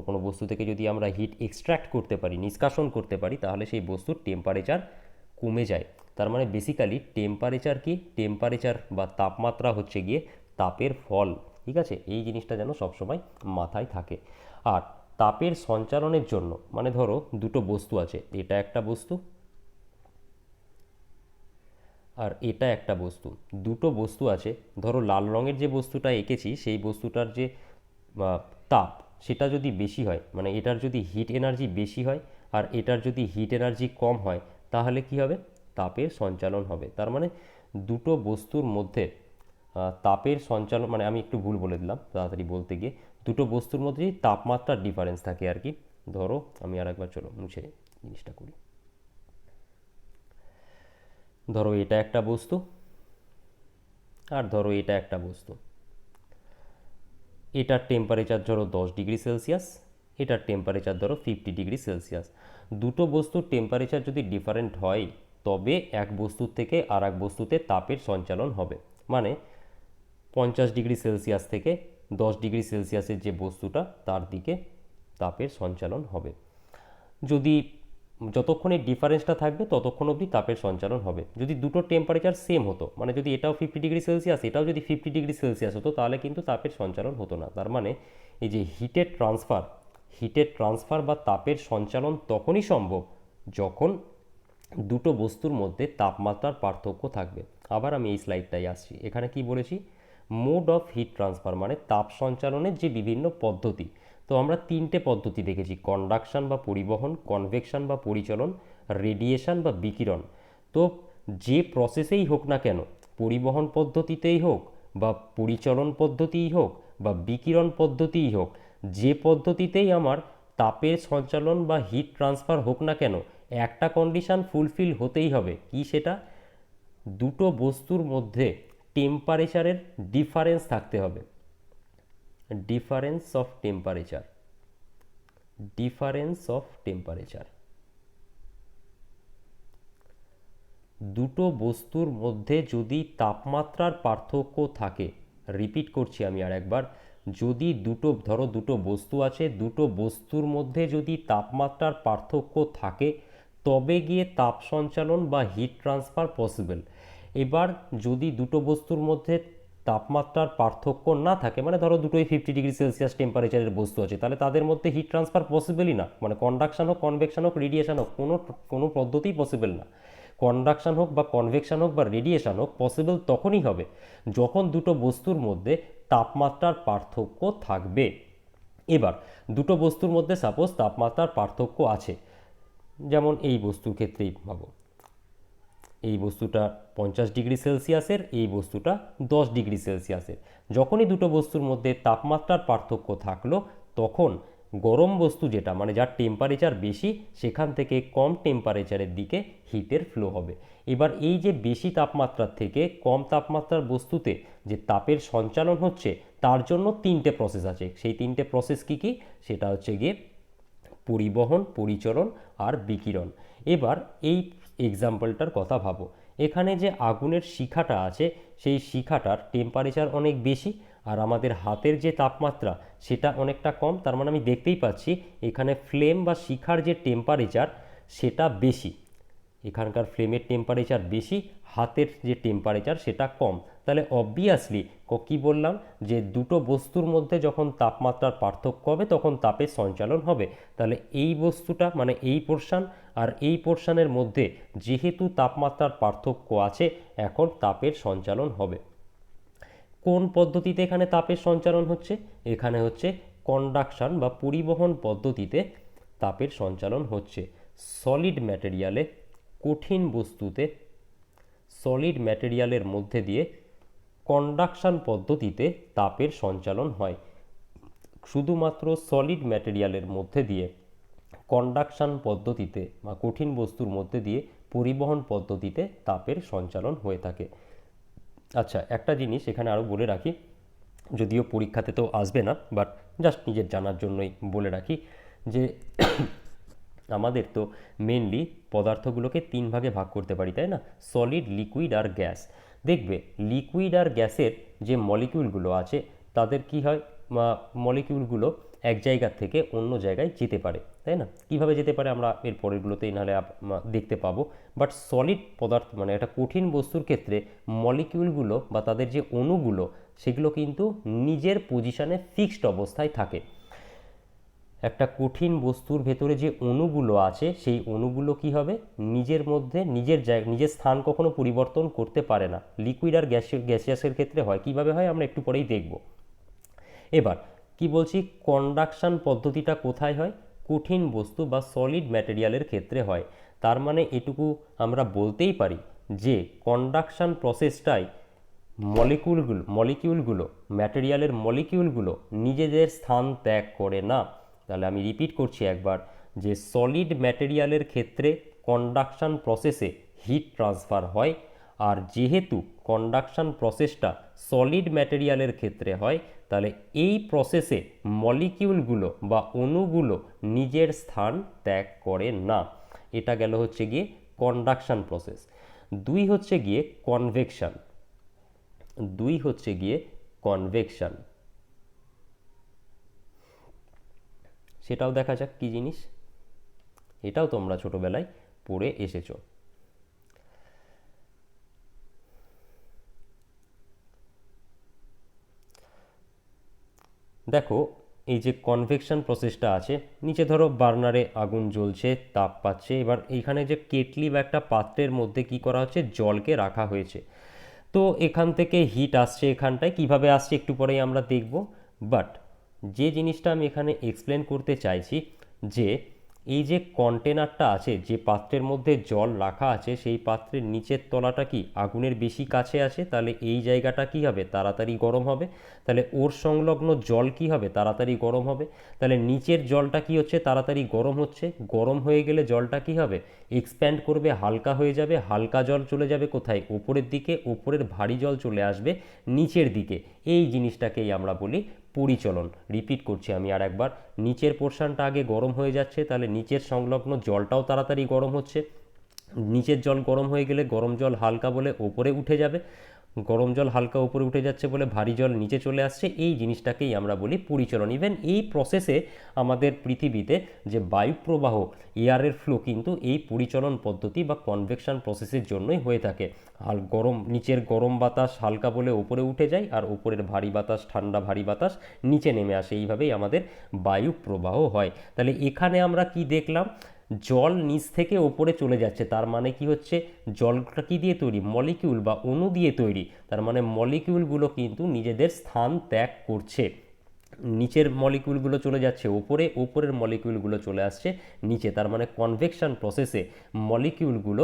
কোনো বস্তু থেকে যদি আমরা হিট এক্সট্র্যাক্ট করতে পারি, নিষ্কাশন করতে পারি, তাহলে সেই বস্তুর টেম্পারেচার কমে যায়। তার মানে বেসিক্যালি টেম্পারেচার কি, টেম্পারেচার বা তাপমাত্রা হচ্ছে গিয়ে তাপের ফল। ঠিক আছে, এই জিনিসটা যেন সবসময় মাথায় থাকে। আর তাপের সঞ্চালনের জন্য, মানে ধরো দুটো বস্তু আছে, এটা একটা বস্তু আর এটা একটা বস্তু, দুটো বস্তু আছে। ধরো লাল রঙের যে বস্তুটা এঁকেছি সেই বস্তুটার যে তাপ, সেটা যদি বেশি হয়, মানে এটার যদি হিট এনার্জি বেশি হয় আর এটার যদি হিট এনার্জি কম হয়, তাহলে কি হবে, তাপের সঞ্চালন হবে। তার মানে দুটো বস্তুর মধ্যে তাপের সঞ্চালন, মানে আমি একটু ভুল বলে দিলাম তাড়াতাড়ি বলতে গিয়ে, দুটো বস্তুর মধ্যে যদি তাপমাত্রার ডিফারেন্স থাকে আর কি। ধরো আমি আর একবার চলো মুছে জিনিসটা করি। ধরো এটা একটা বস্তু, আর ধরো এটা একটা বস্তু। এটার টেম্পারেচার ধরো 10 ডিগ্রি সেলসিয়াস, এটার টেম্পারেচার ধরো 50 ডিগ্রি সেলসিয়াস। দুটো বস্তুর টেম্পারেচার যদি ডিফারেন্ট হয় তবে এক বস্তুর থেকে আর এক বস্তুতে তাপের সঞ্চালন হবে। মানে 50 ডিগ্রি সেলসিয়াস থেকে 10 ডিগ্রি সেলসিয়াসের যে বস্তুটা তার দিকে তাপের সঞ্চালন হবে। যদি যতক্ষণ এই ডিফারেন্সটা থাকবে ততক্ষণ অবধি তাপের সঞ্চালন হবে। যদি দুটো টেম্পারেচার সেম হতো, মানে যদি এটাও 50 ডিগ্রি সেলসিয়াস এটাও যদি 50 ডিগ্রি সেলসিয়াস হতো, তাহলে কিন্তু তাপের সঞ্চালন হতো না। তার মানে এই যে হিটের ট্রান্সফার বা তাপের সঞ্চালন তখনই সম্ভব যখন দুটো বস্তুর মধ্যে তাপমাত্রার পার্থক্য থাকবে। আবার আমি এই স্লাইডটাই আসছি। এখানে কি বলেছি, মোড অফ হিট ট্রান্সফার মানে তাপ সঞ্চালনের যে বিভিন্ন পদ্ধতি। তো আমরা তিনটে পদ্ধতি দেখেছি, কন্ডাকশন বা পরিবহন, কনভেকশন বা পরিচলন, রেডিয়েশন বা বিকিরণ। তো যে প্রসেসেই হোক না কেন, পরিবহন পদ্ধতিতেই হোক বা পরিচলন পদ্ধতিই হোক বা বিকিরণ পদ্ধতিই হোক, যে পদ্ধতিতেই আমার তাপের সঞ্চালন বা হিট ট্রান্সফার হোক না কেন, একটা কন্ডিশন ফুলফিল হতেই হবে। কি সেটা? দুটো বস্তুর মধ্যে টেম্পারেচারের ডিফারেন্স থাকতে হবে। Difference of temperature, difference of temperature. দুটো বস্তুর মধ্যে যদি তাপমাত্রার পার্থক্য থাকে, রিপিট করছি আমি আর একবার, যদি দুটো বস্তু আছে, দুটো বস্তুর মধ্যে যদি তাপমাত্রার পার্থক্য থাকে তবে গিয়ে তাপ সঞ্চালন বা হিট ট্রান্সফার পসিবল। এবার যদি দুটো বস্তুর মধ্যে তাপমাত্রার পার্থক্য না থাকে, মানে ধরো দুটোই 50 ডিগ্রি সেলসিয়াস টেম্পারেচারের বস্তু আছে, তাহলে তাদের মধ্যে হিট ট্রান্সফার পসিবলই না। মানে কন্ডাকশন হোক, কনভেকশন হোক, রেডিয়েশন হোক, কোনো পদ্ধতিই পসিবল না। কন্ডাকশন হোক বা কনভেকশন হোক বা রেডিয়েশন হোক পসিবল তখনই হবে যখন দুটো বস্তুর মধ্যে তাপমাত্রার পার্থক্য থাকবে। এবার দুটো বস্তুর মধ্যে সাপোজ তাপমাত্রার পার্থক্য আছে, যেমন এই বস্তুর ক্ষেত্রেই ভাবো, এই বস্তুটা 50 ডিগ্রি সেলসিয়াসের, এই বস্তুটা 10 ডিগ্রি সেলসিয়াসের। যখনই দুটো বস্তুর মধ্যে তাপমাত্রার পার্থক্য থাকলো তখন গরম বস্তু যেটা, মানে যার টেম্পারেচার বেশি, সেখান থেকে কম টেম্পারেচারের দিকে হিটের ফ্লো হবে। এবার এই যে বেশি তাপমাত্রার থেকে কম তাপমাত্রার বস্তুতে যে তাপের সঞ্চালন হচ্ছে, তার জন্য তিনটে প্রসেস আছে। সেই তিনটে প্রসেস কি কি? সেটা হচ্ছে গিয়ে পরিবহন, পরিচলন আর বিকিরণ। এবার এই এক্সাম্পলটার কথা ভাবো। এখানে যে আগুনের শিখাটা আছে, সেই শিখাটার টেম্পারেচার অনেক বেশি আর আমাদের হাতের যে তাপমাত্রা সেটা অনেকটা কম। তার মানে আমি দেখতেই পাচ্ছি এখানে ফ্লেম বা শিখার যে টেম্পারেচার সেটা বেশি, এখানকার ফ্লেমের টেম্পারেচার বেশি, হাতের যে টেম্পারেচার সেটা কম। তাহলে অবভিয়াসলি কী বললাম, যে দুটো বস্তুর মধ্যে যখন তাপমাত্রার পার্থক্য হবে তখন তাপের সঞ্চালন হবে। তাহলে এই বস্তুটা মানে এই পোর্শন আর এই পোর্শনের মধ্যে যেহেতু তাপমাত্রার পার্থক্য আছে, এখন তাপের সঞ্চালন হবে। কোন পদ্ধতিতে এখানে তাপের সঞ্চালন হচ্ছে? এখানে হচ্ছে কন্ডাকশন বা পরিবহন পদ্ধতিতে তাপের সঞ্চালন হচ্ছে। সলিড ম্যাটেরিয়ালে, কঠিন বস্তুতে, সলিড ম্যাটেরিয়ালের মধ্যে দিয়ে কন্ডাকশন পদ্ধতিতে তাপের সঞ্চালন হয়। শুধুমাত্র সলিড ম্যাটেরিয়ালের মধ্যে দিয়ে কন্ডাকশন পদ্ধতিতে বা কঠিন বস্তুর মধ্যে দিয়ে পরিবহন পদ্ধতিতে তাপের সঞ্চালন হয়ে থাকে। আচ্ছা, একটা জিনিস এখানে আরও বলে রাখি, যদিও পরীক্ষাতে তো আসবে না, বাট জাস্ট নিজের জানার জন্যই বলে রাখি যে আমাদের তো মেনলি পদার্থগুলোকে তিন ভাগে ভাগ করতে পারি, তাই না? সলিড, লিকুইড আর গ্যাস। দেখবে লিকুইড আর গ্যাসের যে মলিকিউলগুলো আছে তাদের কি হয়, মলিকিউলগুলো এক জায়গা থেকে অন্য জায়গায় যেতে পারে, তাই না? কিভাবে যেতে পারে আমরা এর পরেরগুলোতেই নাহলে দেখতে পাবো। বাট সলিড পদার্থ মানে একটা কঠিন বস্তুর ক্ষেত্রে মলিকিউলগুলো বা তাদের যে অণুগুলো সেগুলো কিন্তু নিজের পজিশনে ফিক্সড অবস্থায় থাকে। একটা কঠিন বস্তুর ভেতরে যে অণুগুলো আছে সেই অণুগুলো কি হবে, নিজের মধ্যে নিজের স্থান কখনো পরিবর্তন করতে পারে না। লিকুইড আর গ্যাসিয়াসের ক্ষেত্রে হয়। কিভাবে হয় আমরা একটু পরেই দেখব। এবার কি বলছি, কন্ডাকশন পদ্ধতিটা কোথায় হয়? কঠিন বস্তু বা সলিড ম্যাটেরিয়ালের ক্ষেত্রে হয়। তার মানে এটুকু আমরা বলতেই পারি যে কন্ডাকশন প্রসেসটাই মলিকিউলগুলো ম্যাটেরিয়ালের মলিকিউলগুলো নিজেদের স্থান ত্যাগ করে না। তাহলে আমি রিপিট করছি একবার, যে সলিড ম্যাটেরিয়ালের ক্ষেত্রে কন্ডাকশন প্রসেসে হিট ট্রান্সফার হয়। আর যেহেতু কন্ডাকশন প্রসেসটা সলিড ম্যাটেরিয়ালের ক্ষেত্রে হয়, তাহলে এই প্রসেসে মলিকিউলগুলো বা অণুগুলো নিজের স্থান ত্যাগ করে না। এটা গেল হচ্ছে গিয়ে কন্ডাকশন প্রসেস। দুই হচ্ছে গিয়ে কনভেকশন। সেটাও দেখা যাক কি জিনিস। এটাও তোমরা ছোটবেলায় পড়ে এসেছো। দেখো, এই যে কনভেকশন প্রসেসটা আছে, নিচে ধরো বার্নারে আগুন জ্বলছে, তাপ পাচ্ছে। এবার এইখানে যে কেটলি বা একটা পাত্রের মধ্যে কি করা হচ্ছে, জলকে রাখা হয়েছে। তো এখান থেকে হিট আসছে, এখানটায় কিভাবে আসছে একটু পরেই আমরা দেখব। বাট যে জিনিসটা আমি এখানে এক্সপ্লেন করতে চাইছি, যে এই যে কন্টেনারটা আছে, যে পাত্রের মধ্যে জল রাখা আছে, সেই পাত্রের নিচের তলাটা কি আগুনের বেশি কাছে আছে, তাহলে এই জায়গাটা কি হবে, তাড়াতাড়ি গরম হবে। তাহলে ওর সংলগ্ন জল কি হবে, তাড়াতাড়ি গরম হবে। তাহলে নিচের জলটা কি হচ্ছে, তাড়াতাড়ি গরম হচ্ছে। গরম হয়ে গেলে জলটা কি হবে, এক্সপ্যান্ড করবে, হালকা হয়ে যাবে। হালকা জল চলে যাবে কোথায়, ওপরের দিকে। ওপরের ভারী জল চলে আসবে নিচের দিকে। এই জিনিসটাকেই আমরা বলি পরিচলন। রিপিট করছি আমি আর একবার, নিচের পোর্শনটা আগে গরম হয়ে যাচ্ছে, তাহলে নিচের সংলগ্ন জলটাও তাড়াতাড়ি গরম হচ্ছে। নিচের জল গরম হয়ে গেলে গরম জল হালকা বলে ওপরে উঠে যাবে। গরম জল হালকা উপরে উঠে যাচ্ছে বলে ভারী জল নিচে চলে আসছে। এই জিনিসটাকেই আমরা বলি পরিচলন। ইভেন এই প্রসেসে আমাদের পৃথিবীতে যে বায়ু প্রবাহ, এয়ারের ফ্লো, কিন্তু এই পরিচলন পদ্ধতি বা কনভেকশন প্রসেসের জন্যই হয়ে থাকে। নিচের গরম বাতাস হালকা বলে ওপরে উঠে যায়, আর ওপরের ভারী বাতাস, ঠান্ডা ভারী বাতাস নিচে নেমে আসে। এইভাবেই আমাদের বায়ু প্রবাহ হয়। তাহলে এখানে আমরা কি দেখলাম, জল নিচ থেকে ওপরে চলে যাচ্ছে। তার মানে কি হচ্ছে, জলটা কি দিয়ে তৈরি, মলিকিউল বা অণু দিয়ে তৈরি। তার মানে মলিকিউলগুলো কিন্তু নিজেদের স্থান ত্যাগ করছে। নিচের মলিকিউলগুলো চলে যাচ্ছে ওপরে, ওপরের মলিকিউলগুলো চলে আসছে নিচে। তার মানে কনভেকশন প্রসেসে মলিকিউলগুলো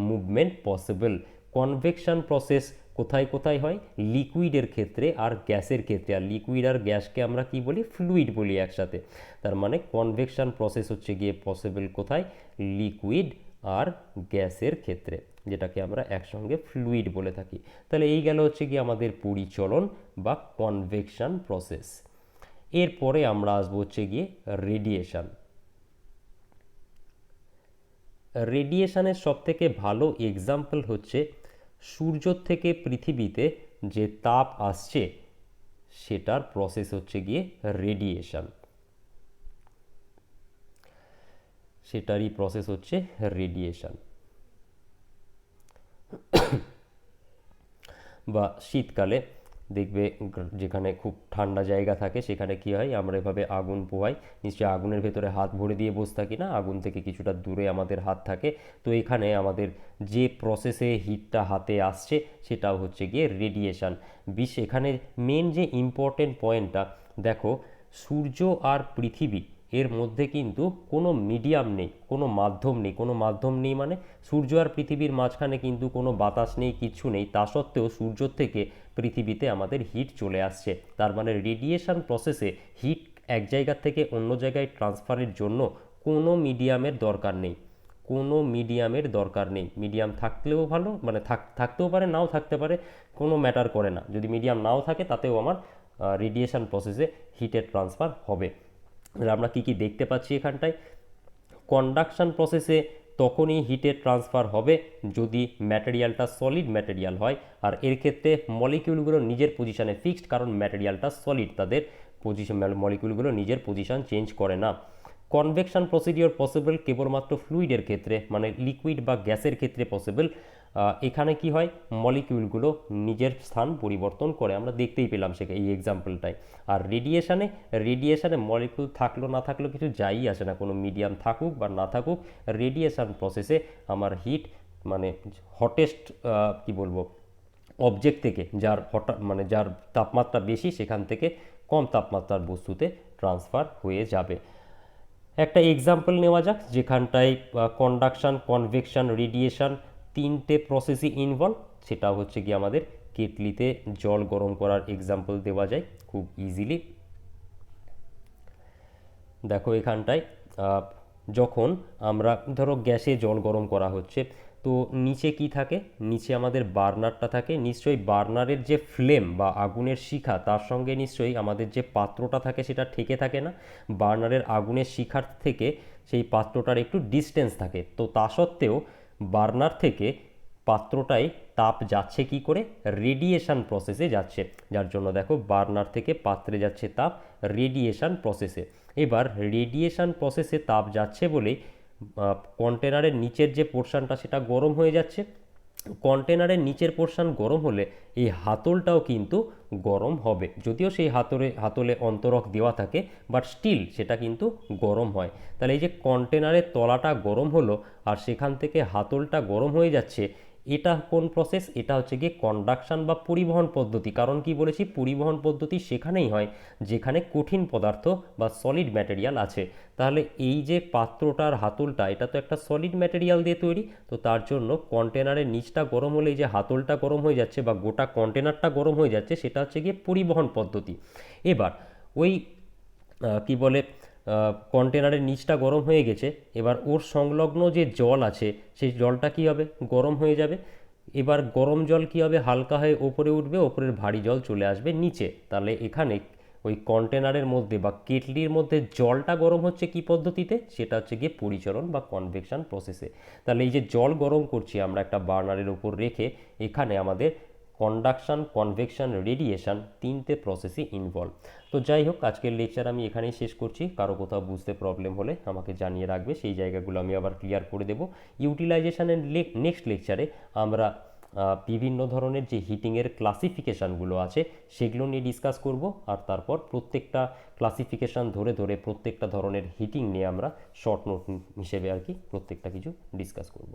মুভমেন্ট পসিবল। কনভেকশন প্রসেস কোথায় কোথায় হয়, লিকুইডের ক্ষেত্রে আর গ্যাসের ক্ষেত্রে। আর লিকুইড আর গ্যাসকে আমরা কি বলি, ফ্লুইড বলি একসাথে। তার মানে কনভেকশন প্রসেস হচ্ছে গিয়ে পসিবল কোথায়, লিকুইড আর গ্যাসের ক্ষেত্রে, যেটাকে আমরা একসঙ্গে ফ্লুইড বলে থাকি। তাহলে এই গেল হচ্ছে গিয়ে আমাদের পরিচলন বা কনভেকশন প্রসেস। এরপরে আমরা আসবো হচ্ছে গিয়ে রেডিয়েশন। রেডিয়েশনের সবথেকে ভালো এক্সাম্পল হচ্ছে সূর্য থেকে পৃথিবীতে যে তাপ আসছে, সেটার প্রসেস হচ্ছে গিয়ে রেডিয়েশন। সেটারই প্রসেস হচ্ছে রেডিয়েশন। বা শীতকালে দেখবে যেখানে খুব ঠান্ডা জায়গা থাকে, সেখানে কি হয়, আমরা এভাবে আগুন পোহাই, নিশ্চয়ই আগুনের ভেতরে হাত ভরে দিয়ে বসে থাকি না, আগুন থেকে কিছুটা দূরে আমাদের হাত থাকে। তো এখানে আমাদের যে প্রসেসে হিটটা হাতে আসছে, সেটাও হচ্ছে গিয়ে রেডিয়েশন। এখানে মেন যে ইম্পর্টেন্ট পয়েন্টটা দেখো, সূর্য আর পৃথিবী এর মধ্যে কিন্তু কোনো মিডিয়াম নেই, কোনো মাধ্যম নেই। মানে সূর্য আর পৃথিবীর মাঝখানে কিন্তু কোনো বাতাস নেই, কিছু নেই। তা সত্ত্বেও সূর্য থেকে পৃথিবীতে আমাদের হিট চলে আসছে। তার মানে রেডিয়েশন প্রসেসে হিট এক জায়গা থেকে অন্য জায়গায় ট্রান্সফারের জন্য কোনো মিডিয়ামের দরকার নেই। মিডিয়াম থাকলেও ভালো, মানে থাকতেও পারে, নাও থাকতে পারে, কোনো ম্যাটার করে না। যদি মিডিয়াম নাও থাকে, তাতেও আমার রেডিয়েশন প্রসেসে হিটের ট্রান্সফার হবে। আমরা কি কি দেখতে পাচ্ছি এখানটায়, কন্ডাকশন প্রসেসে তখনই হিটের ট্রান্সফার হবে যদি ম্যাটেরিয়ালটা সলিড ম্যাটেরিয়াল হয়। আর এর ক্ষেত্রে মলিকিউলগুলো নিজের পজিশনে ফিক্সড, কারণ ম্যাটেরিয়ালটা সলিড, তাদের পজিশন, মলিকিউলগুলো নিজের পজিশন চেঞ্জ করে না। কনভেকশন প্রসিডিওর পসিবল কেবলমাত্র ফ্লুইডের ক্ষেত্রে, মানে লিকুইড বা গ্যাসের ক্ষেত্রে পসিবল। এখানে কি হয়, মলিকিউলগুলো নিজের স্থান পরিবর্তন করে, আমরা দেখতেই পেলাম সেখানে এই এক্সাম্পলটায়। আর রেডিয়েশনে মলিকিউল থাকলো না থাকলো কিছু যাই আসে না, কোনো মিডিয়াম থাকুক বা না থাকুক, রেডিয়েশন প্রসেসে আমার হিট, মানে হটেস্ট কি বলবো, অবজেক্ট থেকে যার তাপমাত্রা বেশি, সেখান থেকে কম তাপমাত্রার বস্তুতে ট্রান্সফার হয়ে যাবে। একটা এক্সাম্পল নেওয়া যাক, যেখানটায় কন্ডাকশন, কনভেকশন, রেডিয়েশন তিনটে প্রসেসই ইনভলভ। সেটা হচ্ছে কি আমাদের কেটলিতে জল গরম করার এক্সাম্পল দেওয়া যায় খুব ইজিলি। দেখো এখানটায় যখন আমরা ধরো গ্যাসে জল গরম করা হচ্ছে, তো নিচে কি থাকে, নিচে আমাদের বার্নারটা থাকে, নিশ্চয়ই বার্নারের যে ফ্লেম বা আগুনের শিখা তার সঙ্গে নিশ্চয়ই আমাদের যে পাত্রটা থাকে সেটা ঠেকে থাকে না, বার্নারের আগুনের শিখার থেকে সেই পাত্রটার একটু ডিস্টেন্স থাকে। তো তা সত্ত্বেও বার্নার থেকে পাত্রটায় তাপ যাচ্ছে কি করে, রেডিয়েশন প্রসেসে যাচ্ছে, যার জন্য দেখো বার্নার থেকে পাত্রে যাচ্ছে তাপ রেডিয়েশন প্রসেসে। এবার রেডিয়েশন প্রসেসে তাপ যাচ্ছে বলেই কন্টেনারের নিচের যে পোর্শনটা সেটা গরম হয়ে যাচ্ছে। কন্টেনারের নিচের পোর্শন গরম হলে এই হাতলটাও কিন্তু গরম হবে, যদিও সেই হাতলে অন্তরক দেওয়া থাকে, বাট স্টিল সেটা কিন্তু গরম হয়। তাহলে এই যে কন্টেনারের তলাটা গরম হলো আর সেখান থেকে হাতলটা গরম হয়ে যাচ্ছে, এটা কোন প্রসেস, এটা হচ্ছে গিয়ে কন্ডাকশন বা পরিবহন পদ্ধতি। কারণ কি বলেছি, পরিবহন পদ্ধতি সেখানেই হয় যেখানে কঠিন পদার্থ বা সলিড ম্যাটেরিয়াল আছে। তাহলে এই যে পাত্রটার হাতলটা, এটা তো একটা সলিড ম্যাটেরিয়াল দিয়ে তৈরি, তো তার জন্য কন্টেনারের নিচটা গরম হলে এই যে হাতলটা গরম হয়ে যাচ্ছে বা গোটা কন্টেনারটা গরম হয়ে যাচ্ছে, সেটা হচ্ছে গিয়ে পরিবহন পদ্ধতি। এবার ওই কি বলে, কন্টেনারের নিচটা গরম হয়ে গেছে, এবার ওর সংলগ্ন যে জল আছে সেই জলটা কি হবে, গরম হয়ে যাবে। এবার গরম জল কি হবে, হালকা হয়ে ওপরে উঠবে, ওপরের ভারী জল চলে আসবে নিচে। তাহলে এখানে ওই কন্টেনারের মধ্যে বা কেটলির মধ্যে জলটা গরম হচ্ছে কি পদ্ধতিতে, সেটা হচ্ছে গিয়ে পরিচলন বা কনভেকশন প্রসেসে। তাহলে এই যে জল গরম করছি আমরা একটা বার্নারের উপর রেখে, এখানে আমাদের কন্ডাকশন, কনভেকশন, রেডিয়েশন তিনটে প্রসেসই ইনভলভ। তো যাই হোক, আজকের লেকচার আমি এখানেই শেষ করছি। কারো কোথাও বুঝতে প্রবলেম হলে আমাকে জানিয়ে রাখবে, সেই জায়গাগুলো আমি আবার ক্লিয়ার করে দেবো। ইউটিলাইজেশনের নেক্সট লেকচারে আমরা বিভিন্ন ধরনের যে হিটিংয়ের ক্লাসিফিকেশানগুলো আছে সেগুলো নিয়ে ডিসকাস করব, আর তারপর প্রত্যেকটা ক্লাসিফিকেশান ধরে ধরে প্রত্যেকটা ধরনের হিটিং নিয়ে আমরা শর্ট নোট হিসেবে আর কি প্রত্যেকটা কিছু ডিসকাস করব।